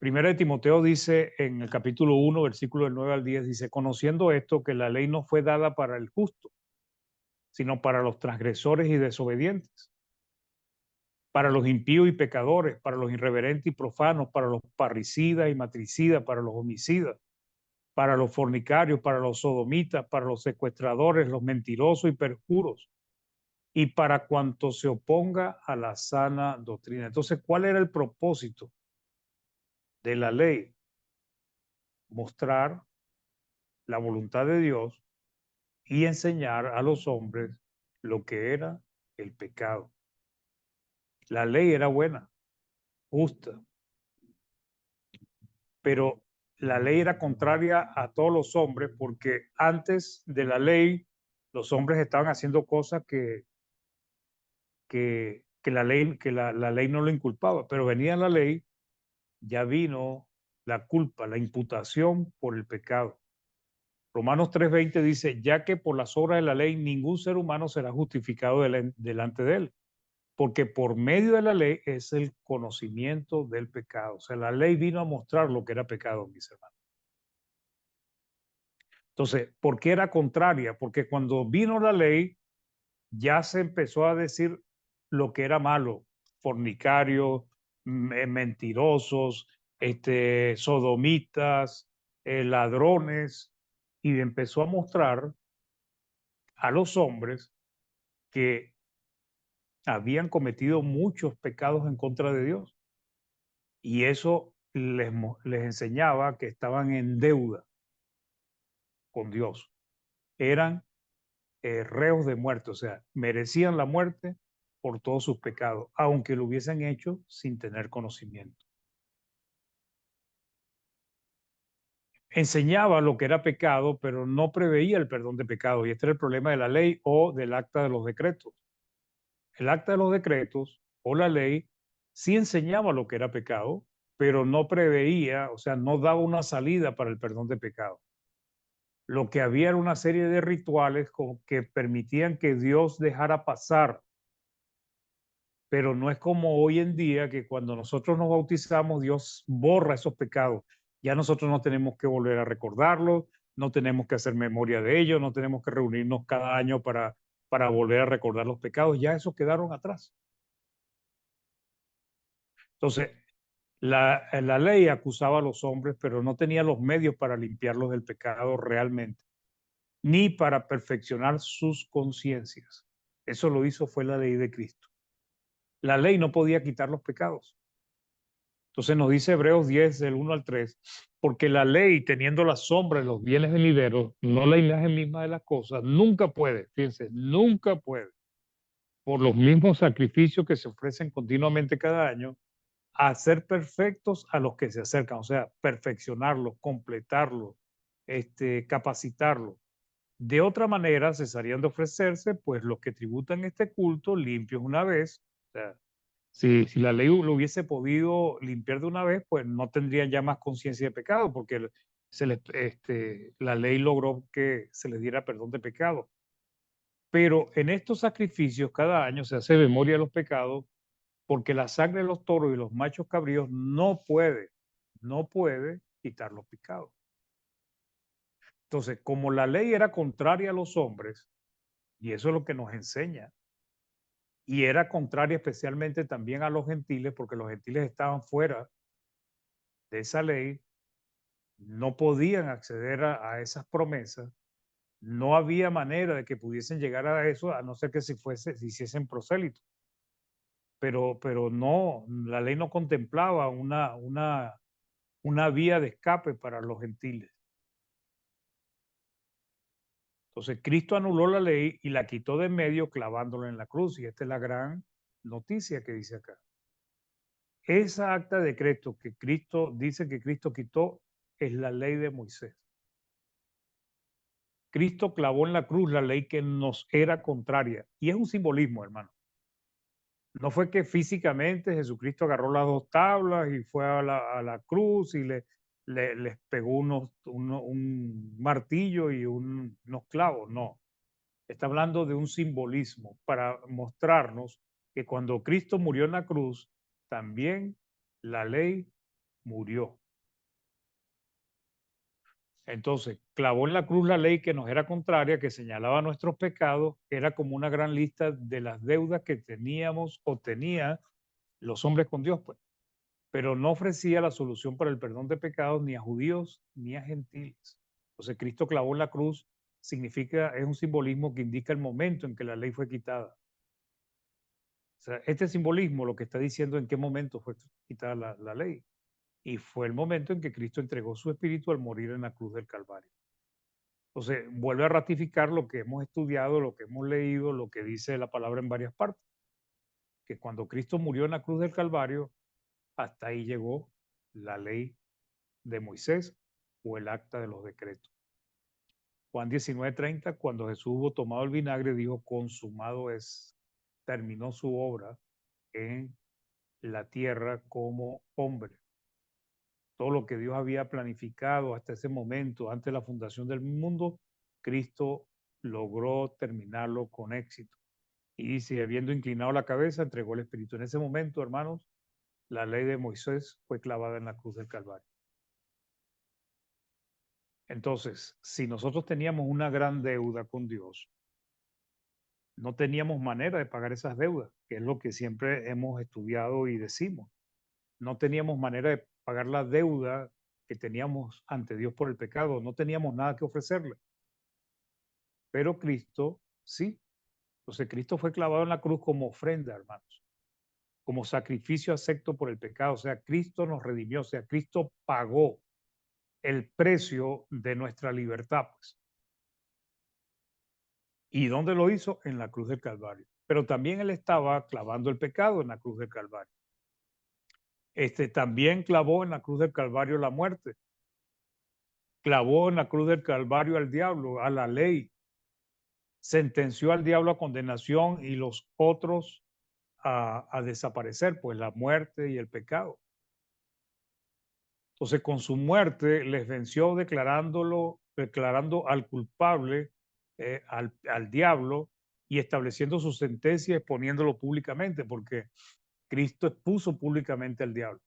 Primera de Timoteo dice en el capítulo 1, versículo del 9 al 10, dice, conociendo esto, que la ley no fue dada para el justo, sino para los transgresores y desobedientes, para los impíos y pecadores, para los irreverentes y profanos, para los parricidas y matricidas, para los homicidas, para los fornicarios, para los sodomitas, para los secuestradores, los mentirosos y perjuros, y para cuanto se oponga a la sana doctrina. Entonces, ¿cuál era el propósito de la ley? Mostrar la voluntad de Dios y enseñar a los hombres lo que era el pecado. La ley era buena, justa, pero la ley era contraria a todos los hombres, porque antes de la ley los hombres estaban haciendo cosas que la ley no lo inculpaba, pero venía la ley, ya vino la culpa, la imputación por el pecado. Romanos 3:20 dice, ya que por las obras de la ley ningún ser humano será justificado delante de él, porque por medio de la ley es el conocimiento del pecado. O sea, la ley vino a mostrar lo que era pecado, mis hermanos. Entonces, ¿por qué era contraria? Porque cuando vino la ley, ya se empezó a decir lo que era malo: fornicarios, mentirosos, sodomitas, ladrones, y empezó a mostrar a los hombres que habían cometido muchos pecados en contra de Dios. Y eso les enseñaba que estaban en deuda con Dios. Eran reos de muerte, o sea, merecían la muerte por todos sus pecados, aunque lo hubiesen hecho sin tener conocimiento. Enseñaba lo que era pecado, pero no preveía el perdón de pecados. Y este era el problema de la ley o del acta de los decretos. El acta de los decretos o la ley sí enseñaba lo que era pecado, pero no preveía, o sea, no daba una salida para el perdón de pecado. Lo que había era una serie de rituales que permitían que Dios dejara pasar. Pero no es como hoy en día, que cuando nosotros nos bautizamos, Dios borra esos pecados. Ya nosotros no tenemos que volver a recordarlos, no tenemos que hacer memoria de ellos, no tenemos que reunirnos cada año para volver a recordar los pecados. Ya esos quedaron atrás. Entonces, la ley acusaba a los hombres, pero no tenía los medios para limpiarlos del pecado realmente, ni para perfeccionar sus conciencias. Eso lo hizo fue la ley de Cristo. La ley no podía quitar los pecados. Entonces nos dice Hebreos 10, del 1 al 3, porque la ley, teniendo la sombra de los bienes venideros, no la imagen misma de las cosas, nunca puede, fíjense, nunca puede, por los mismos sacrificios que se ofrecen continuamente cada año, hacer perfectos a los que se acercan, o sea, perfeccionarlos, completarlos, capacitarlos. De otra manera, cesarían de ofrecerse, pues los que tributan este culto limpios una vez. O sea, si la ley lo hubiese podido limpiar de una vez, pues no tendrían ya más conciencia de pecado, porque la ley logró que se les diera perdón de pecado. Pero en estos sacrificios cada año se hace memoria de los pecados, porque la sangre de los toros y los machos cabríos no puede quitar los pecados. Entonces, como la ley era contraria a los hombres, y eso es lo que nos enseña, y era contraria especialmente también a los gentiles, porque los gentiles estaban fuera de esa ley, no podían acceder a esas promesas, no había manera de que pudiesen llegar a eso, a no ser que se hiciesen prosélitos. Pero no, la ley no contemplaba una vía de escape para los gentiles. Entonces Cristo anuló la ley y la quitó de en medio clavándola en la cruz. Y esta es la gran noticia que dice acá. Esa acta de decreto que Cristo dice que Cristo quitó es la ley de Moisés. Cristo clavó en la cruz la ley que nos era contraria. Y es un simbolismo, hermano. No fue que físicamente Jesucristo agarró las dos tablas y fue a la cruz y les pegó un martillo y unos clavos. No. Está hablando de un simbolismo para mostrarnos que cuando Cristo murió en la cruz, también la ley murió. Entonces, clavó en la cruz la ley que nos era contraria, que señalaba nuestros pecados, era como una gran lista de las deudas que teníamos o tenía los hombres con Dios, pues. Pero no ofrecía la solución para el perdón de pecados ni a judíos ni a gentiles. Entonces, Cristo clavó en la cruz es un simbolismo que indica el momento en que la ley fue quitada. O sea, este simbolismo lo que está diciendo en qué momento fue quitada la ley. Y fue el momento en que Cristo entregó su espíritu al morir en la cruz del Calvario. Entonces, vuelve a ratificar lo que hemos estudiado, lo que hemos leído, lo que dice la palabra en varias partes. Que cuando Cristo murió en la cruz del Calvario, hasta ahí llegó la ley de Moisés o el acta de los decretos. Juan 19:30, cuando Jesús hubo tomado el vinagre, dijo, consumado es, terminó su obra en la tierra como hombre. Todo lo que Dios había planificado hasta ese momento, antes de la fundación del mundo, Cristo logró terminarlo con éxito. Y dice, habiendo inclinado la cabeza, entregó el Espíritu. En ese momento, hermanos, la ley de Moisés fue clavada en la cruz del Calvario. Entonces, si nosotros teníamos una gran deuda con Dios, no teníamos manera de pagar esas deudas, que es lo que siempre hemos estudiado y decimos. No teníamos manera de pagar la deuda que teníamos ante Dios por el pecado. No teníamos nada que ofrecerle. Pero Cristo, sí. Entonces, Cristo fue clavado en la cruz como ofrenda, hermanos, como sacrificio acepto por el pecado. O sea, Cristo nos redimió. O sea, Cristo pagó el precio de nuestra libertad, pues. ¿Y dónde lo hizo? En la cruz del Calvario. Pero también él estaba clavando el pecado en la cruz del Calvario. También clavó en la cruz del Calvario la muerte. Clavó en la cruz del Calvario al diablo, a la ley. Sentenció al diablo a condenación y los otros a desaparecer, pues la muerte y el pecado. Entonces, con su muerte les venció declarando al culpable, al diablo, y estableciendo su sentencia y exponiéndolo públicamente, porque Cristo expuso públicamente al diablo.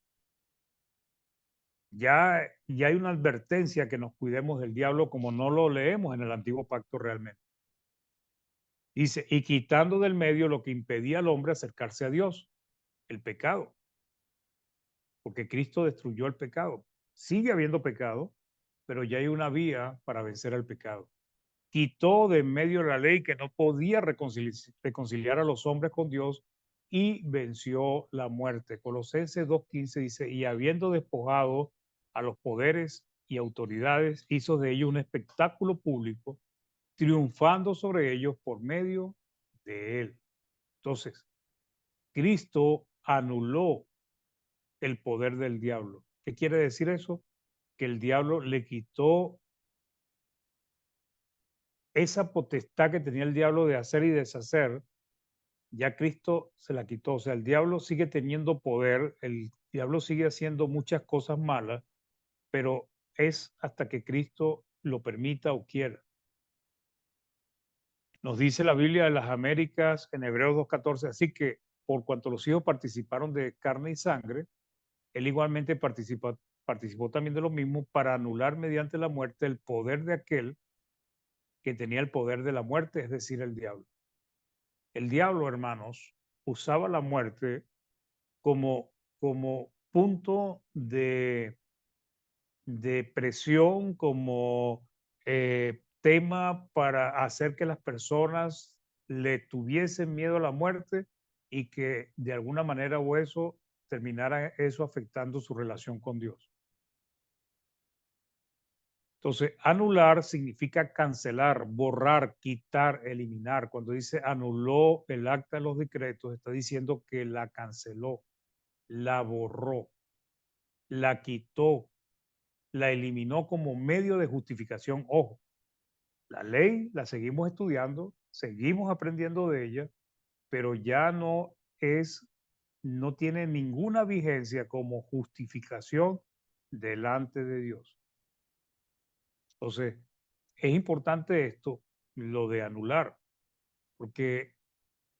Ya hay una advertencia que nos cuidemos del diablo, como no lo leemos en el Antiguo Pacto realmente. Dice, y quitando del medio lo que impedía al hombre acercarse a Dios, el pecado, porque Cristo destruyó el pecado. Sigue habiendo pecado, pero ya hay una vía para vencer al pecado. Quitó de en medio la ley que no podía reconciliar a los hombres con Dios y venció la muerte. Colosenses 2:15 dice, y habiendo despojado a los poderes y autoridades, hizo de ellos un espectáculo público, triunfando sobre ellos por medio de él. Entonces, Cristo anuló el poder del diablo. ¿Qué quiere decir eso? Que el diablo le quitó esa potestad que tenía el diablo de hacer y deshacer, ya Cristo se la quitó. O sea, el diablo sigue teniendo poder, el diablo sigue haciendo muchas cosas malas, pero es hasta que Cristo lo permita o quiera. Nos dice la Biblia de las Américas en Hebreos 2:14, así que por cuanto los hijos participaron de carne y sangre, él igualmente participó también de lo mismo para anular mediante la muerte el poder de aquel que tenía el poder de la muerte, es decir, el diablo. El diablo, hermanos, usaba la muerte como punto de presión, como tema para hacer que las personas le tuviesen miedo a la muerte y que de alguna manera o eso terminara eso afectando su relación con Dios. Entonces, anular significa cancelar, borrar, quitar, eliminar. Cuando dice anuló el acta de los decretos, está diciendo que la canceló, la borró, la quitó, la eliminó como medio de justificación. Ojo, la ley la seguimos estudiando, seguimos aprendiendo de ella, pero ya no tiene ninguna vigencia como justificación delante de Dios. Entonces, es importante esto, lo de anular, porque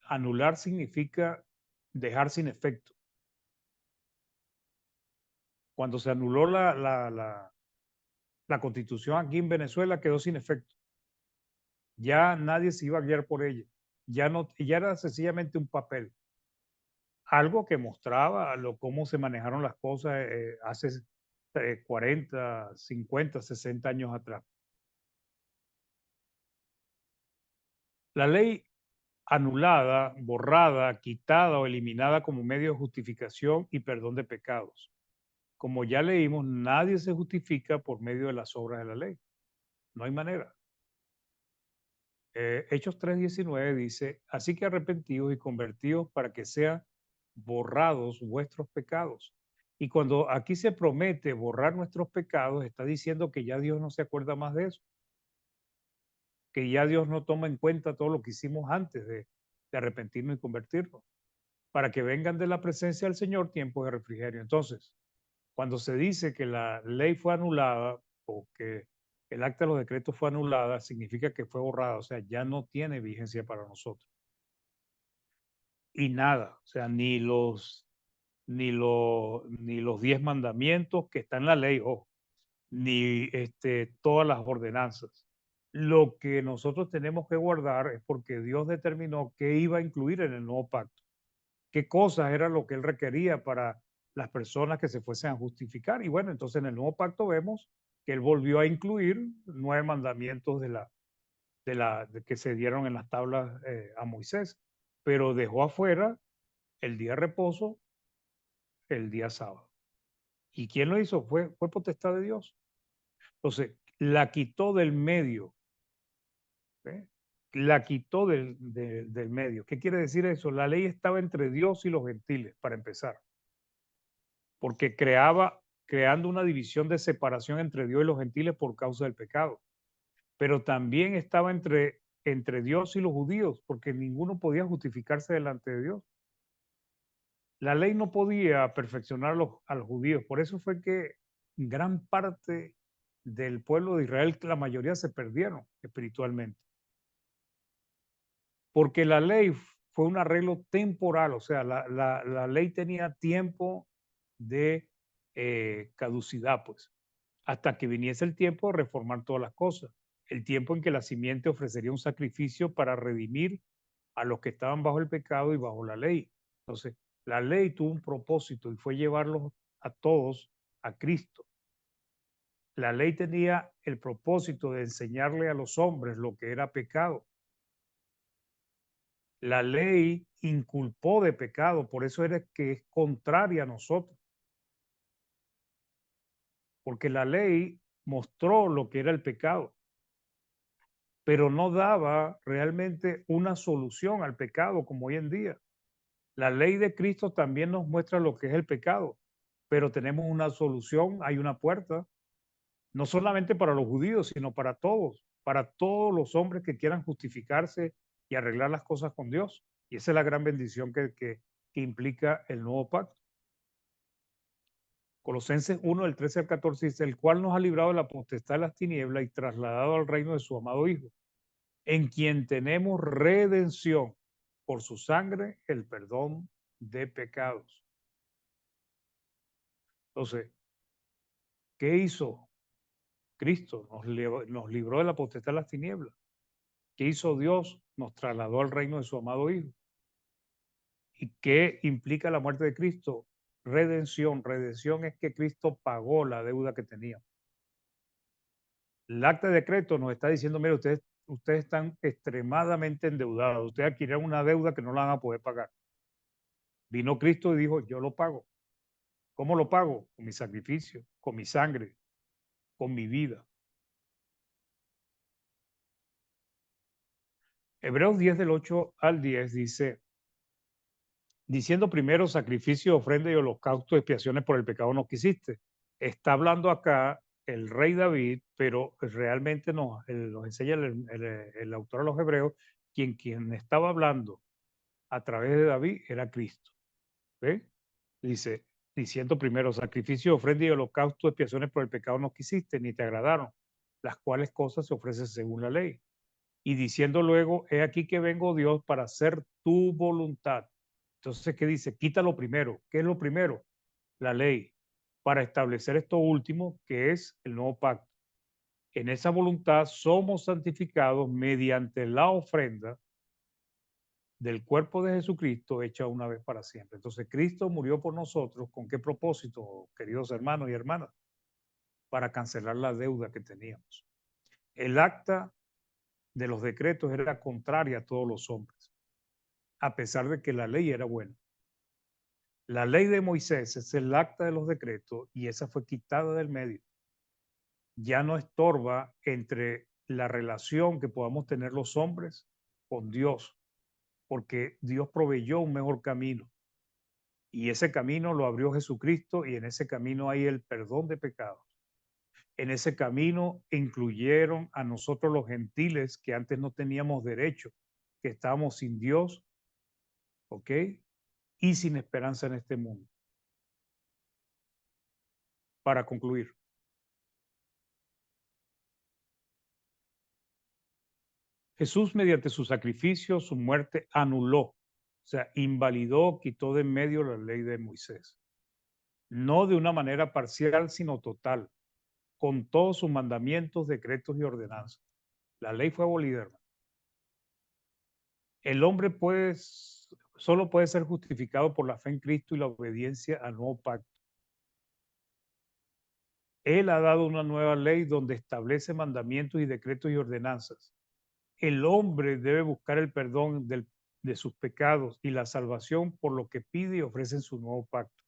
anular significa dejar sin efecto. Cuando se anuló la Constitución aquí en Venezuela, quedó sin efecto. Ya nadie se iba a guiar por ella. Ya era sencillamente un papel. Algo que mostraba cómo se manejaron las cosas hace 40, 50, 60 años atrás. La ley anulada, borrada, quitada o eliminada como medio de justificación y perdón de pecados. Como ya leímos, nadie se justifica por medio de las obras de la ley. No hay manera. Hechos 3:19 dice, así que arrepentidos y convertidos para que sean borrados vuestros pecados Y cuando aquí se promete borrar nuestros pecados, está diciendo que ya Dios no se acuerda más de eso, que ya Dios no toma en cuenta todo lo que hicimos antes de arrepentirnos y convertirnos, para que vengan de la presencia del Señor tiempos de refrigerio. Entonces, cuando se dice que la ley fue anulada o que el acta de los decretos fue anulada, significa que fue borrada, o sea, ya no tiene vigencia para nosotros. Y nada, o sea, ni los 10 mandamientos que están en la ley, ojo, ni todas las ordenanzas. Lo que nosotros tenemos que guardar es porque Dios determinó qué iba a incluir en el nuevo pacto, qué cosas era lo que Él requería para las personas que se fuesen a justificar. Y bueno, entonces en el nuevo pacto vemos que Él volvió a incluir 9 mandamientos de que se dieron en las tablas a Moisés, pero dejó afuera el día de reposo, el día sábado. ¿Y quién lo hizo? Fue potestad de Dios. Entonces, la quitó del medio. ¿Ve? La quitó del medio. ¿Qué quiere decir eso? La ley estaba entre Dios y los gentiles, para empezar, porque creando una división de separación entre Dios y los gentiles por causa del pecado. Pero también estaba entre Dios y los judíos, porque ninguno podía justificarse delante de Dios. La ley no podía perfeccionar a los judíos. Por eso fue que gran parte del pueblo de Israel, la mayoría se perdieron espiritualmente. Porque la ley fue un arreglo temporal, o sea, la ley tenía tiempo de caducidad, pues, hasta que viniese el tiempo de reformar todas las cosas. El tiempo en que la simiente ofrecería un sacrificio para redimir a los que estaban bajo el pecado y bajo la ley. Entonces, la ley tuvo un propósito y fue llevarlos a todos a Cristo. La ley tenía el propósito de enseñarle a los hombres lo que era pecado. La ley inculpó de pecado, por eso era que es contraria a nosotros. Porque la ley mostró lo que era el pecado, pero no daba realmente una solución al pecado como hoy en día. La ley de Cristo también nos muestra lo que es el pecado, pero tenemos una solución, hay una puerta, no solamente para los judíos, sino para todos los hombres que quieran justificarse y arreglar las cosas con Dios. Y esa es la gran bendición que implica el nuevo pacto. Colosenses 1, del 13 al 14 dice, el cual nos ha librado de la potestad de las tinieblas y trasladado al reino de su amado Hijo, en quien tenemos redención por su sangre, el perdón de pecados. Entonces, ¿qué hizo Cristo? Nos libró de la potestad de las tinieblas. ¿Qué hizo Dios? Nos trasladó al reino de su amado Hijo. ¿Y qué implica la muerte de Cristo? Redención. Redención es que Cristo pagó la deuda que tenía. El acta de decreto nos está diciendo, mire, ustedes están extremadamente endeudados. Ustedes adquirieron una deuda que no la van a poder pagar. Vino Cristo y dijo, yo lo pago. ¿Cómo lo pago? Con mi sacrificio, con mi sangre, con mi vida. Hebreos 10 del 8 al 10 dice, diciendo primero sacrificio, ofrenda y holocausto, expiaciones por el pecado no quisiste. Está hablando acá el rey David, pero realmente nos enseña el autor de los Hebreos, quien estaba hablando a través de David era Cristo. ¿Ve? Dice, diciendo primero, sacrificio, ofrenda y holocausto, expiaciones por el pecado no quisiste, ni te agradaron, las cuales cosas se ofrecen según la ley. Y diciendo luego, he aquí que vengo Dios para hacer tu voluntad. Entonces, ¿qué dice? Quítalo primero. ¿Qué es lo primero? La ley, para establecer esto último, que es el nuevo pacto. En esa voluntad somos santificados mediante la ofrenda del cuerpo de Jesucristo hecha una vez para siempre. Entonces, Cristo murió por nosotros. ¿Con qué propósito, queridos hermanos y hermanas? Para cancelar la deuda que teníamos. El acta de los decretos era contraria a todos los hombres, a pesar de que la ley era buena. La ley de Moisés es el acta de los decretos y esa fue quitada del medio. Ya no estorba entre la relación que podamos tener los hombres con Dios, porque Dios proveyó un mejor camino. Y ese camino lo abrió Jesucristo y en ese camino hay el perdón de pecados. En ese camino incluyeron a nosotros los gentiles que antes no teníamos derecho, que estábamos sin Dios, ¿ok? Y sin esperanza en este mundo. Para concluir, Jesús, mediante su sacrificio, su muerte, anuló, o sea, invalidó, quitó de en medio la ley de Moisés. No de una manera parcial, sino total, con todos sus mandamientos, decretos y ordenanzas. La ley fue abolida, hermano. El hombre solo puede ser justificado por la fe en Cristo y la obediencia al nuevo pacto. Él ha dado una nueva ley donde establece mandamientos y decretos y ordenanzas. El hombre debe buscar el perdón de sus pecados y la salvación por lo que pide y ofrece en su nuevo pacto.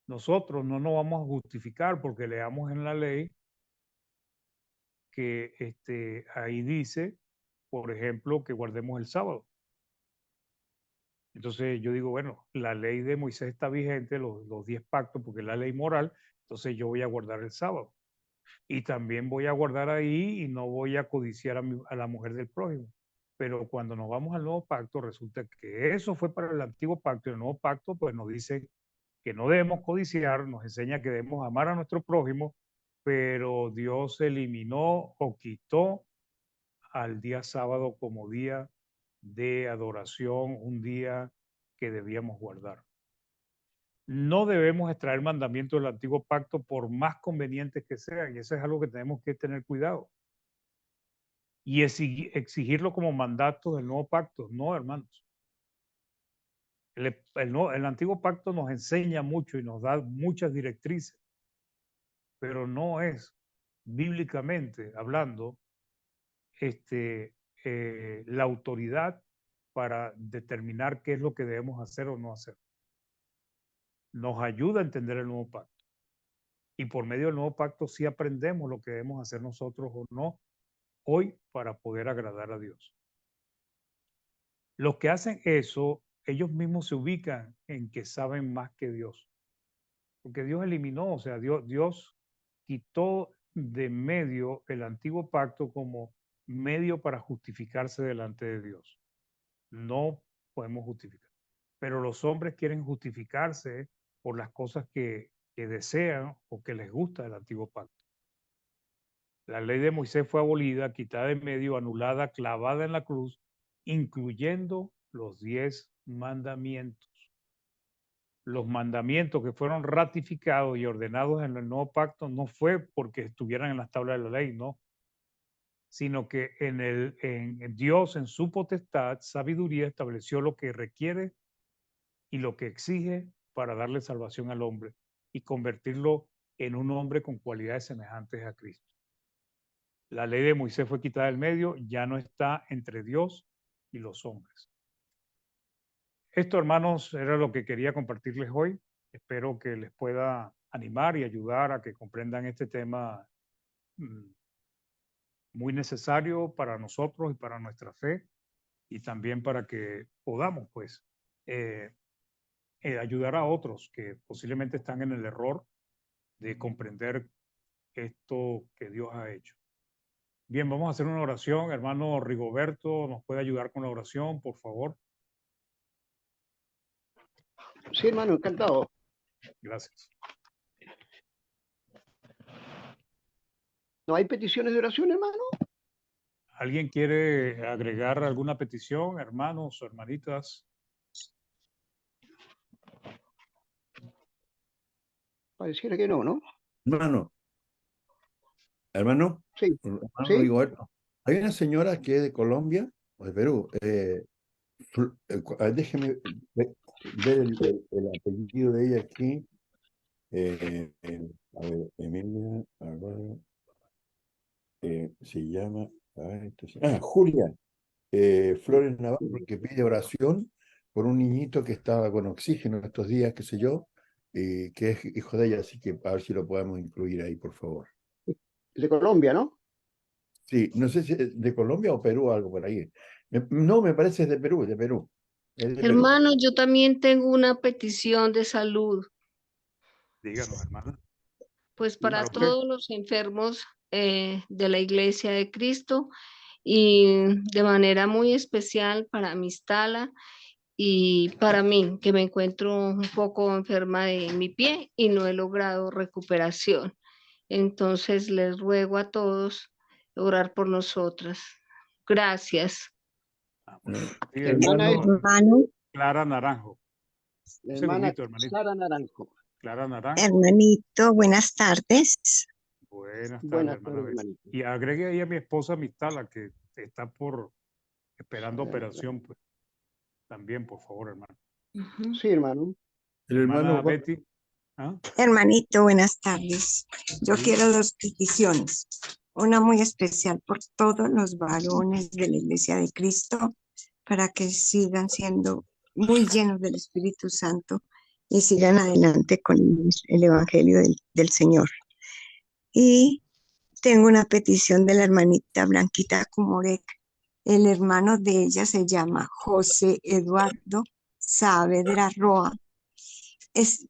Nosotros no nos vamos a justificar porque leamos en la ley que ahí dice, por ejemplo, que guardemos el sábado. Entonces yo digo, bueno, la ley de Moisés está vigente, los 10 pactos, porque es la ley moral, entonces yo voy a guardar el sábado. Y también voy a guardar ahí y no voy a codiciar a la mujer del prójimo. Pero cuando nos vamos al nuevo pacto, resulta que eso fue para el antiguo pacto y el nuevo pacto pues nos dice que no debemos codiciar, nos enseña que debemos amar a nuestro prójimo, pero Dios eliminó o quitó al día sábado como día de adoración, un día que debíamos guardar. No debemos extraer mandamientos del antiguo pacto por más convenientes que sean, y eso es algo que tenemos que tener cuidado. Y exigirlo como mandato del nuevo pacto. No, hermanos. El antiguo pacto nos enseña mucho y nos da muchas directrices, pero no es bíblicamente hablando la autoridad para determinar qué es lo que debemos hacer o no hacer. Nos ayuda a entender el nuevo pacto. Y por medio del nuevo pacto sí aprendemos lo que debemos hacer nosotros o no hoy para poder agradar a Dios. Los que hacen eso, ellos mismos se ubican en que saben más que Dios. Porque Dios eliminó, o sea, Dios quitó de medio el antiguo pacto como medio para justificarse delante de Dios. No podemos justificar. Pero los hombres quieren justificarse por las cosas que desean o que les gusta del antiguo pacto. La ley de Moisés fue abolida, quitada de medio, anulada, clavada en la cruz, incluyendo los 10 mandamientos. Los mandamientos que fueron ratificados y ordenados en el nuevo pacto no fue porque estuvieran en las tablas de la ley, no, sino que en Dios, en su potestad, sabiduría, estableció lo que requiere y lo que exige para darle salvación al hombre y convertirlo en un hombre con cualidades semejantes a Cristo. La ley de Moisés fue quitada del medio, ya no está entre Dios y los hombres. Esto, hermanos, era lo que quería compartirles hoy. Espero que les pueda animar y ayudar a que comprendan este tema muy necesario para nosotros y para nuestra fe y también para que podamos, pues, ayudar a otros que posiblemente están en el error de comprender esto que Dios ha hecho. Bien, vamos a hacer una oración. Hermano Rigoberto, ¿nos puede ayudar con la oración, por favor? Sí, hermano, encantado. Gracias. ¿No hay peticiones de oración, hermano? ¿Alguien quiere agregar alguna petición, hermanos o hermanitas? Pareciera que no, ¿no? Hermano, Sí, hermano sí. Rigoberto, hay una señora que es de Colombia o de Perú. Déjeme ver el apellido de ella aquí. A ver, Emilia, se llama, Julia Flores Navarro, que pide oración por un niñito que estaba con oxígeno estos días, qué sé yo, que es hijo de ella, así que a ver si lo podemos incluir ahí, por favor. De Colombia, ¿no? Sí, no sé si es de Colombia o Perú, algo por ahí. No, me parece es de Perú, de Perú. Es de Perú. Hermano, yo también tengo una petición de salud, Díganos, hermana. pues para ¿Para usted? todos los enfermos de la Iglesia de Cristo y de manera muy especial para Mistala y para mí, que me encuentro un poco enferma de mi pie y no he logrado recuperación. Entonces les ruego a todos orar por nosotras. Gracias. Sí, Hermana, Hermano, Clara Naranjo. la Un hermana segundito, hermanito. Sara Naranjo. Clara Naranjo. hermanito, buenas tardes. Buenas tardes, Buenas hermana tardes, Betty. hermanito. Y agregue ahí a mi esposa Mistala, que está esperando Sara operación, pues. También, por favor, hermano. Ujú. Sí, hermano. El Hermana hermano Betty. ¿Ah? Hermanito, buenas tardes. Yo Sí. quiero dos peticiones. Una muy especial por todos los varones de la Iglesia de Cristo, para que sigan siendo muy llenos del Espíritu Santo y sigan adelante con el Evangelio del Señor. Y tengo una petición de la hermanita Blanquita Kumorek. El hermano de ella se llama José Eduardo Saavedra Roa.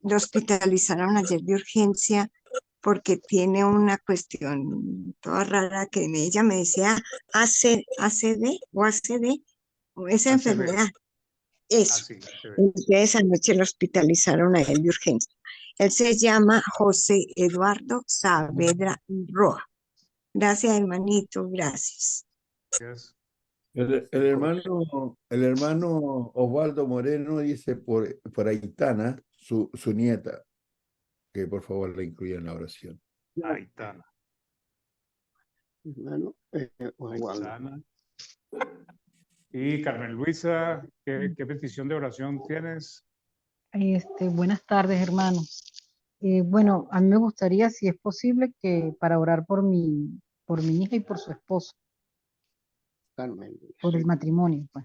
Lo hospitalizaron ayer de urgencia porque tiene una cuestión toda rara que ella me decía ACD o ACD, o esa ACV. enfermedad. Eso. Así, ACV. Entonces anoche lo hospitalizaron a él de urgencia. Él se llama José Eduardo Saavedra Roa. Gracias, hermanito, gracias. Yes. El hermano Osvaldo Moreno dice por Aitana, su nieta, que por favor la incluya en la oración. Aitana. Hermano, Osvaldo. Aitana. Y Carmen Luisa, ¿qué petición de oración tienes? Buenas tardes, hermano. Bueno, a mí me gustaría, si es posible, que para orar por mi hija y por su esposo, Carmen. por Sí. el matrimonio, pues.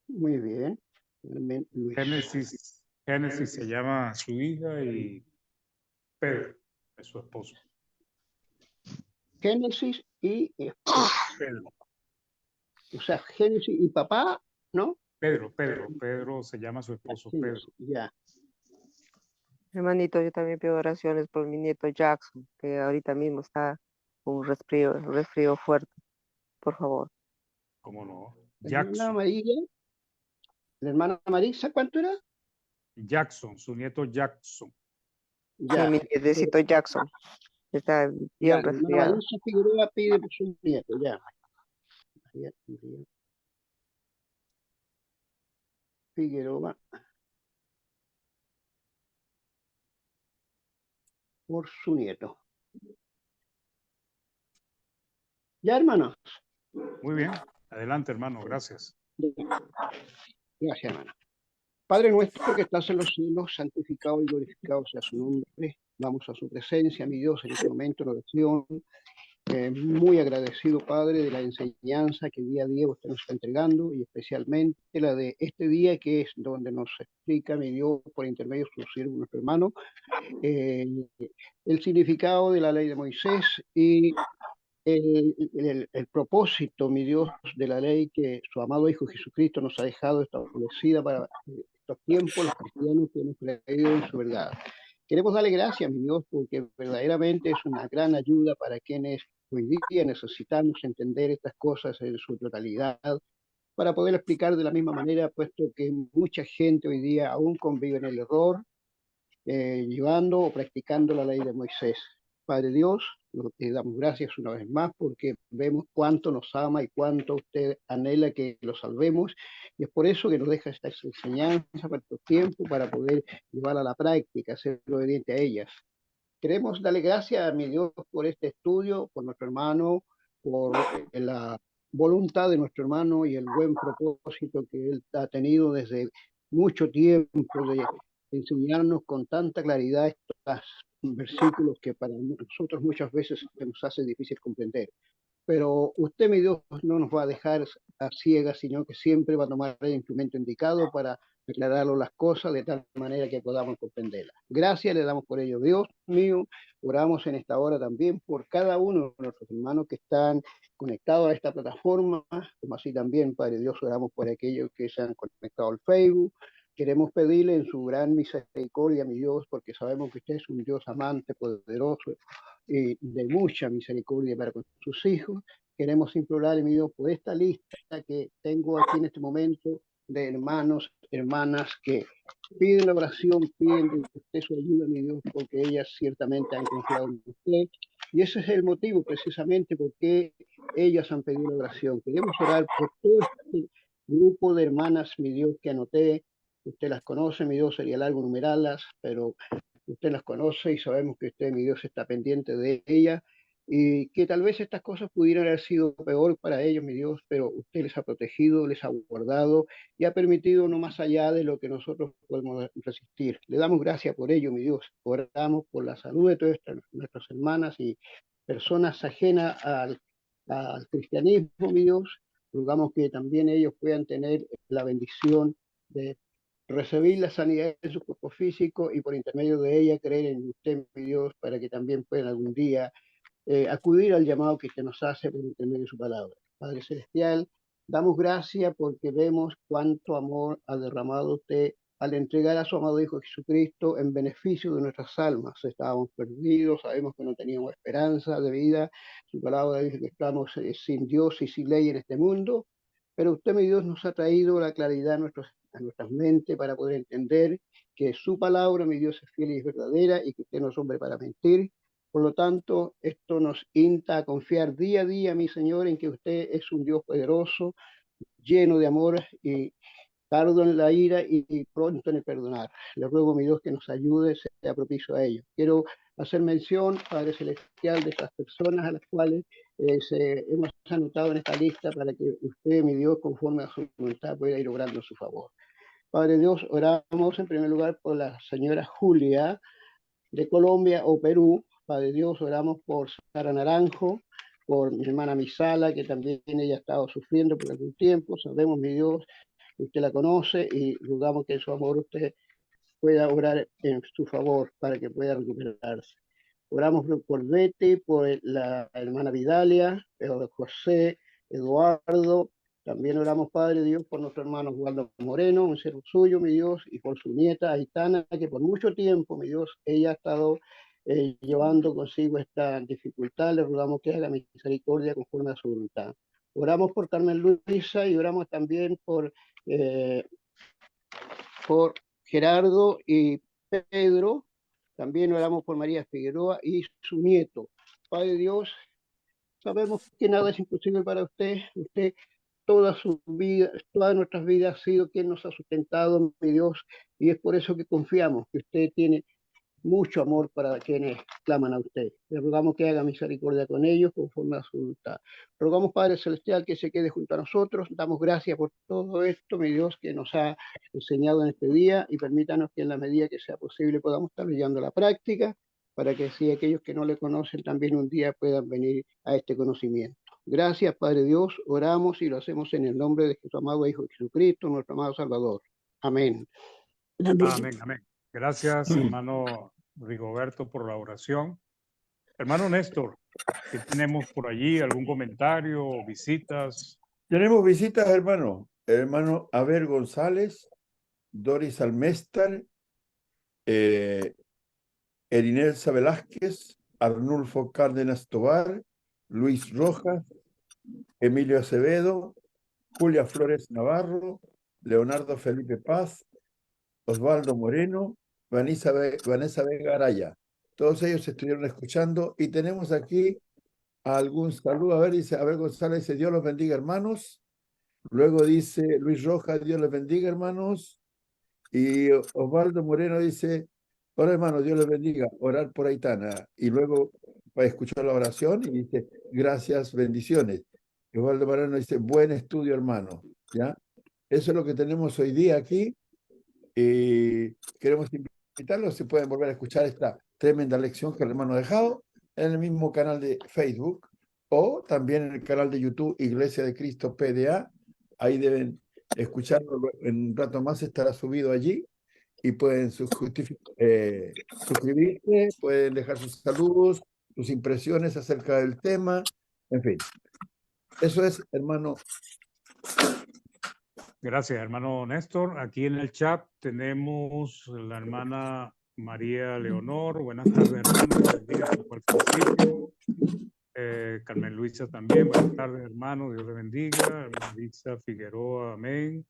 Muy bien. Carmen Luis. Génesis se llama su hija y Pedro es su esposo. Génesis y esposo. Pedro. O sea, Génesis y papá, ¿no? Pedro se llama su esposo, Pedro. Génesis, ya. Hermanito, yo también pido oraciones por mi nieto Jackson, que ahorita mismo está con un resfrío fuerte. Por favor. ¿Cómo no? La hermana Jackson. María. La hermana Marisa, ¿cuánto era? Jackson, su nieto Jackson. Ya. Sí, mi nietecito Jackson. Está Ya, bien la hermana resfriado. Marisa Figueroa pide por su nieto, ya. María Figueroa. Por su nieto. Ya, hermano. Muy bien. Adelante, hermano. Gracias. Gracias, hermano. Padre nuestro que estás en los cielos, santificado y glorificado sea su nombre. Vamos a su presencia, mi Dios, en este momento de oración. Muy agradecido, Padre, de la enseñanza que día a día usted nos está entregando y especialmente la de este día que es donde nos explica, mi Dios, por intermedio de su siervo, nuestro hermano, el significado de la ley de Moisés y el propósito, mi Dios, de la ley que su amado Hijo Jesucristo nos ha dejado establecida para estos tiempos, los cristianos que hemos creído en su verdad. Queremos darle gracias, mi Dios, porque verdaderamente es una gran ayuda para quienes hoy día necesitamos entender estas cosas en su totalidad, para poder explicar de la misma manera, puesto que mucha gente hoy día aún convive en el error, llevando o practicando la ley de Moisés. Padre Dios, te damos gracias una vez más porque vemos cuánto nos ama y cuánto usted anhela que lo salvemos, y es por eso que nos deja esta enseñanza para estos tiempos, para poder llevarla a la práctica, ser obediente a ellas. Queremos darle gracias a mi Dios por este estudio, por nuestro hermano, por la voluntad de nuestro hermano y el buen propósito que él ha tenido desde mucho tiempo de enseñarnos con tanta claridad estos versículos que para nosotros muchas veces nos hace difícil comprender. Pero usted, mi Dios, no nos va a dejar a ciegas, sino que siempre va a tomar el instrumento indicado para aclararlo las cosas de tal manera que podamos comprenderlas. Gracias le damos por ello, Dios mío. Oramos en esta hora también por cada uno de nuestros hermanos que están conectados a esta plataforma, como así también, Padre Dios, oramos por aquellos que se han conectado al Facebook. Queremos pedirle en su gran misericordia, mi Dios, porque sabemos que usted es un Dios amante, poderoso y de mucha misericordia para con sus hijos. Queremos implorarle, mi Dios, por esta lista que tengo aquí en este momento de hermanos, hermanas que piden la oración, piden que usted su ayuda, mi Dios, porque ellas ciertamente han confiado en usted. Y ese es el motivo precisamente por qué ellas han pedido la oración. Queremos orar por todo este grupo de hermanas, mi Dios, que anoté. Usted las conoce, mi Dios, sería largo numerarlas, pero usted las conoce y sabemos que usted, mi Dios, está pendiente de ellas y que tal vez estas cosas pudieran haber sido peor para ellos, mi Dios, pero usted les ha protegido, les ha guardado y ha permitido no más allá de lo que nosotros podemos resistir. Le damos gracias por ello, mi Dios. Oramos por la salud de todas nuestras hermanas y personas ajenas al cristianismo, mi Dios. Rogamos que también ellos puedan tener la bendición de recibir la sanidad de su cuerpo físico y por intermedio de ella creer en usted, mi Dios, para que también puedan algún día acudir al llamado que usted nos hace por intermedio de su palabra. Padre Celestial, damos gracias porque vemos cuánto amor ha derramado usted al entregar a su amado Hijo Jesucristo en beneficio de nuestras almas. Estábamos perdidos, sabemos que no teníamos esperanza de vida. Su palabra dice que estamos sin Dios y sin ley en este mundo, pero usted, mi Dios, nos ha traído la claridad a nuestras mentes para poder entender que su palabra, mi Dios, es fiel y es verdadera y que usted no es hombre para mentir. Por lo tanto, esto nos insta a confiar día a día, mi Señor, en que usted es un Dios poderoso, lleno de amor y tardo en la ira y pronto en el perdonar. Le ruego, mi Dios, que nos ayude, sea propicio a ello. Quiero hacer mención, Padre Celestial, de estas personas a las cuales hemos anotado en esta lista para que usted, mi Dios, conforme a su voluntad, pueda ir obrando en su favor. Padre Dios, oramos en primer lugar por la señora Julia de Colombia o Perú. Padre Dios, oramos por Sara Naranjo, por mi hermana Misala, que también ella ha estado sufriendo por algún tiempo. Sabemos, mi Dios, que usted la conoce y rogamos que en su amor usted pueda orar en su favor para que pueda recuperarse. Oramos por Betty, por la hermana Vidalia, por José, Eduardo. También oramos, Padre Dios, por nuestro hermano Osvaldo Moreno, un ser suyo, mi Dios, y por su nieta Aitana, que por mucho tiempo, mi Dios, ella ha estado llevando consigo esta dificultad. Le rogamos que haga misericordia conforme a su voluntad. Oramos por Carmen Luisa y oramos también por Gerardo y Pedro. También oramos por María Figueroa y su nieto. Padre Dios, sabemos que nada es imposible para usted. Usted toda su vida, todas nuestras vidas ha sido quien nos ha sustentado, mi Dios, y es por eso que confiamos que usted tiene mucho amor para quienes claman a usted. Le rogamos que haga misericordia con ellos conforme a su voluntad. Rogamos, Padre Celestial, que se quede junto a nosotros. Damos gracias por todo esto, mi Dios, que nos ha enseñado en este día y permítanos que en la medida que sea posible podamos estar llevando a la práctica para que así aquellos que no le conocen también un día puedan venir a este conocimiento. Gracias, Padre Dios. Oramos y lo hacemos en el nombre de su amado Hijo Jesucristo, nuestro amado Salvador. Amén. Amén, amén. Gracias, hermano Rigoberto, por la oración. Hermano Néstor, ¿qué tenemos por allí? ¿Algún comentario o visitas? Tenemos visitas, hermano. Hermano Abel González, Doris Almestar, Erinelsa Velázquez, Arnulfo Cárdenas Tobar, Luis Rojas, Emilio Acevedo, Julia Flores Navarro, Leonardo Felipe Paz, Osvaldo Moreno, Vanessa Vega Araya. Todos ellos estuvieron escuchando y tenemos aquí algún saludo. A ver, dice Abel González, dice, Dios los bendiga, hermanos. Luego dice Luis Rojas, Dios les bendiga, hermanos. Y Osvaldo Moreno dice, hola, hermanos, Dios les bendiga, orar por Aitana. Y luego escuchar la oración y dice, gracias, bendiciones. Y Osvaldo Moreno dice, buen estudio, hermano. ¿Ya? Eso es lo que tenemos hoy día aquí. Y queremos invitarlos, si pueden volver a escuchar esta tremenda lección que el hermano ha dejado en el mismo canal de Facebook o también en el canal de YouTube Iglesia de Cristo PDA. Ahí deben escucharlo en un rato más, estará subido allí y pueden suscribirse, pueden dejar sus saludos, sus impresiones acerca del tema, en fin. Eso es, hermano. Gracias, hermano Néstor. Aquí en el chat tenemos la hermana María Leonor. Buenas tardes, hermano. Dios bendiga a San Francisco. Carmen Luisa también. Buenas tardes, hermano. Dios le bendiga. Hermana Lisa Figueroa, amén.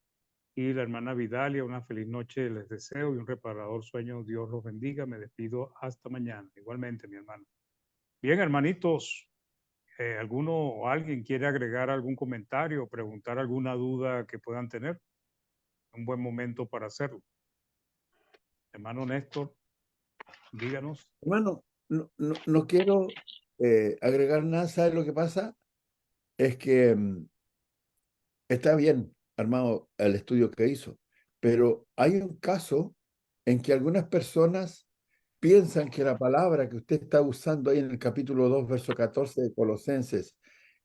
Y la hermana Vidalia, una feliz noche les deseo y un reparador sueño. Dios los bendiga. Me despido hasta mañana. Igualmente, mi hermano. Bien, hermanitos. ¿Alguno o alguien quiere agregar algún comentario o preguntar alguna duda que puedan tener? Un buen momento para hacerlo. Hermano Néstor, díganos. Hermano, no quiero agregar nada. ¿Sabes lo que pasa? Es que está bien armado el estudio que hizo, pero hay un caso en que algunas personas piensan que la palabra que usted está usando ahí en el capítulo 2, verso 14 de Colosenses,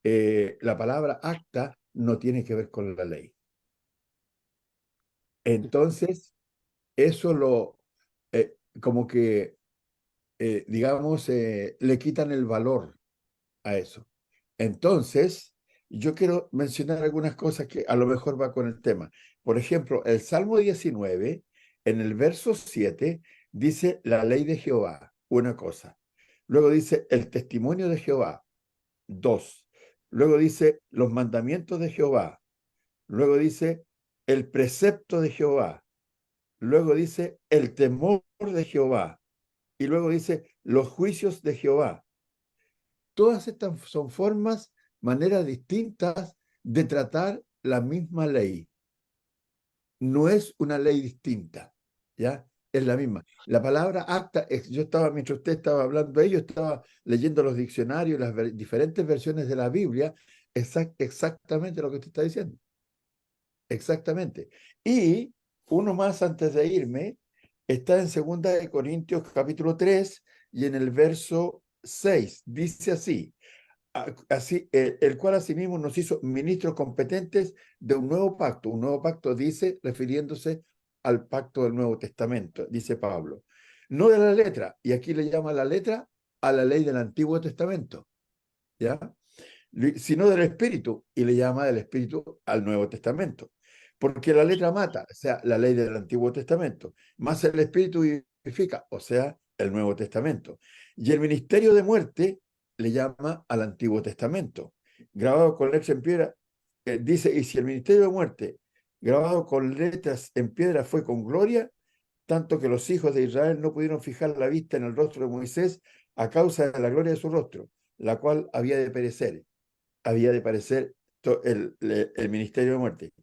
la palabra acta no tiene que ver con la ley. Entonces, eso como que, digamos, le quitan el valor a eso. Entonces, yo quiero mencionar algunas cosas que a lo mejor va con el tema. Por ejemplo, el Salmo 19, en el verso 7, dice la ley de Jehová, una cosa. Luego dice el testimonio de Jehová, dos. Luego dice los mandamientos de Jehová. Luego dice el precepto de Jehová. Luego dice el temor de Jehová. Y luego dice los juicios de Jehová. Todas estas son formas, maneras distintas de tratar la misma ley. No es una ley distinta, ¿ya? Es la misma. La palabra acta, mientras usted estaba hablando de ello, estaba leyendo los diccionarios, las diferentes versiones de la Biblia, exactamente lo que usted está diciendo. Exactamente. Y uno más antes de irme, está en 2 de Corintios capítulo 3 y en el verso 6. Dice así, el cual asimismo nos hizo ministros competentes de un nuevo pacto. Un nuevo pacto dice, refiriéndose al pacto del Nuevo Testamento, dice Pablo. No de la letra, y aquí le llama la letra a la ley del Antiguo Testamento, ¿ya? Sino del Espíritu, y le llama del Espíritu al Nuevo Testamento. Porque la letra mata, o sea, la ley del Antiguo Testamento, más el Espíritu vivifica, o sea, el Nuevo Testamento. Y el ministerio de muerte le llama al Antiguo Testamento. Grabado con letras en piedra, dice, y si el ministerio de muerte, grabado con letras en piedra, fue con gloria, tanto que los hijos de Israel no pudieron fijar la vista en el rostro de Moisés a causa de la gloria de su rostro, la cual había de perecer el ministerio de muerte.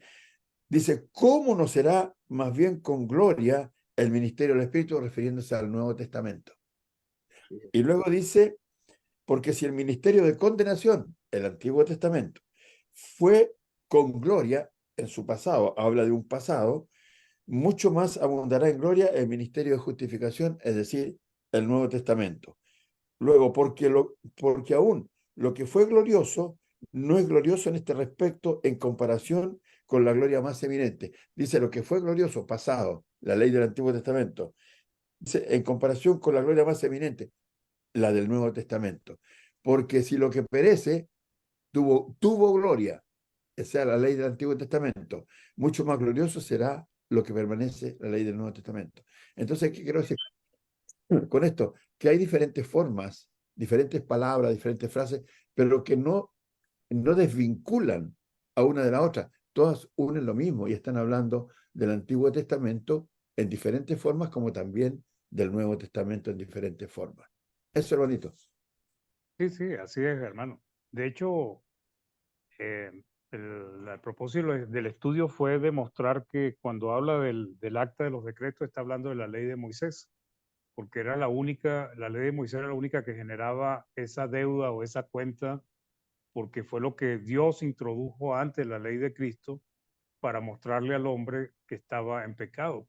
Dice, ¿cómo no será más bien con gloria el ministerio del Espíritu, refiriéndose al Nuevo Testamento? Y luego dice, porque si el ministerio de condenación, el Antiguo Testamento, fue con gloria en su pasado, habla de un pasado, mucho más abundará en gloria el ministerio de justificación, es decir, el Nuevo Testamento. Luego, porque aún lo que fue glorioso no es glorioso en este respecto en comparación con la gloria más eminente. Dice lo que fue glorioso pasado, la ley del Antiguo Testamento, dice, en comparación con la gloria más eminente, la del Nuevo Testamento. Porque si lo que perece tuvo gloria, o sea, la ley del Antiguo Testamento, mucho más glorioso será lo que permanece, la ley del Nuevo Testamento. Entonces, ¿qué quiero decir con esto? Que hay diferentes formas, diferentes palabras, diferentes frases, pero que no desvinculan a una de la otra. Todas unen lo mismo y están hablando del Antiguo Testamento en diferentes formas, como también del Nuevo Testamento en diferentes formas. Eso es bonito. Sí, sí, así es, hermano. De hecho, el propósito del estudio fue demostrar que cuando habla del acta de los decretos está hablando de la ley de Moisés, porque era la ley de Moisés era la única que generaba esa deuda o esa cuenta, porque fue lo que Dios introdujo antes la ley de Cristo para mostrarle al hombre que estaba en pecado.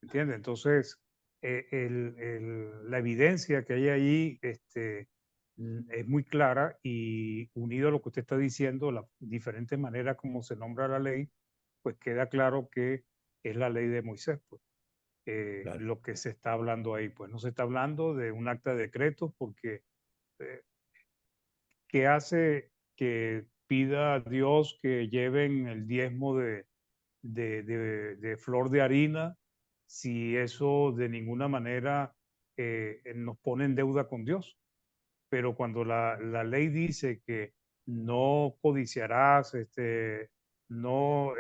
¿Entiendes? Entonces, la evidencia que hay ahí es muy clara y unido a lo que usted está diciendo, las diferentes maneras como se nombra la ley, pues queda claro que es la ley de Moisés, pues. Claro. Lo que se está hablando ahí, pues no se está hablando de un acta de decreto, porque ¿qué hace que pida a Dios que lleven el diezmo de flor de harina si eso de ninguna manera nos pone en deuda con Dios? Pero cuando la ley dice que no codiciarás, no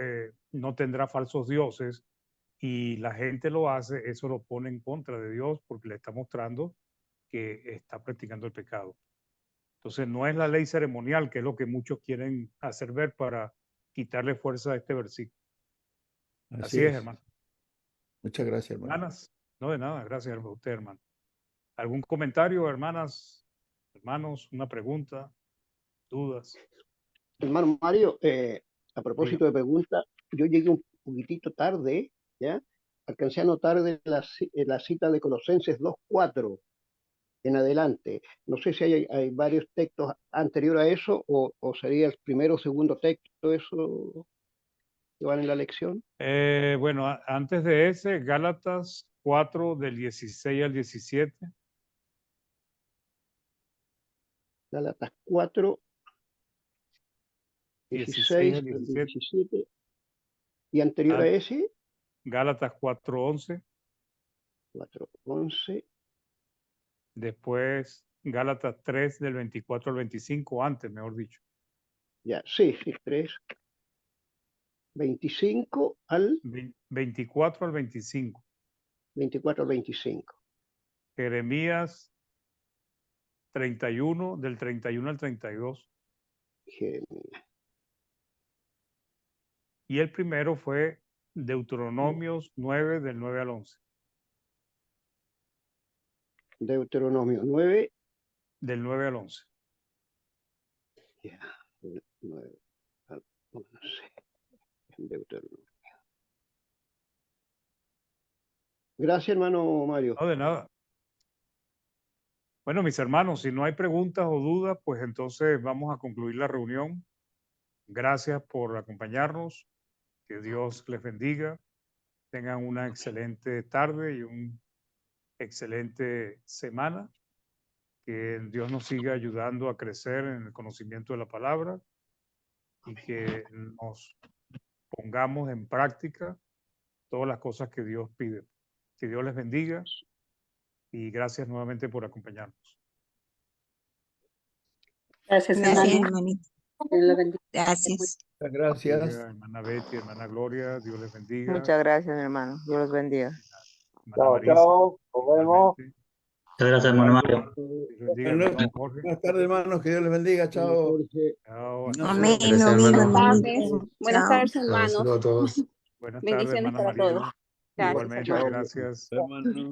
tendrás falsos dioses, y la gente lo hace, eso lo pone en contra de Dios porque le está mostrando que está practicando el pecado. Entonces no es la ley ceremonial, que es lo que muchos quieren hacer ver para quitarle fuerza a este versículo. Así es, hermano. Muchas gracias, hermano. Hermanas, no de nada, gracias a usted, hermano. ¿Algún comentario, hermanas, hermanos, una pregunta, dudas? Hermano Mario, a propósito de preguntas, yo llegué un poquitito tarde, ¿ya? Alcancé a notar de la cita de Colosenses 2:4 en adelante. No sé si hay varios textos anterior a eso o sería el primero o segundo texto eso que van en la lección. Bueno, antes de ese, Gálatas 4 del 16 al 17. Gálatas 4, 16 al 17. Y anterior a ese, Gálatas 4:11. 4:11. Después Gálatas 3 del 24 al 25, antes, mejor dicho. Ya, sí, 3. 25 al 24 al 25. 24 al 25. Jeremías 31 del 31 al 32. Jeremías. Y el primero fue Deuteronomios 9 del 9 al 11. Deuteronomio 9. Del 9 al 11. Ya, del 9 al 11. Deuteronomio. Gracias, hermano Mario. No, de nada. Bueno, mis hermanos, si no hay preguntas o dudas, pues entonces vamos a concluir la reunión. Gracias por acompañarnos. Que Dios les bendiga. Tengan una excelente tarde y una excelente semana. Que Dios nos siga ayudando a crecer en el conocimiento de la palabra y que nos pongamos en práctica todas las cosas que Dios pide. Que Dios les bendiga y gracias nuevamente por acompañarnos. Gracias, hermanito. Gracias. Muchas gracias. Hermana Betty, hermana Gloria, Dios les bendiga. Muchas gracias, hermano. Dios los bendiga. Chao, chao. Nos vemos. Muchas gracias, hermano Mario. Buenas tardes, hermanos. Que Dios les bendiga. Chao. Chao. Amén. Gracias, hermano. Buenas tardes, hermanos. Saludos a todos. Buenas tardes, Bendiciones hermana para Mariela. todos. Gracias, Igualmente, hermano. gracias. Hermano.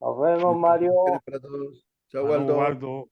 Nos vemos, Mario. Para todos. Chao, Hermano Waldo. Waldo.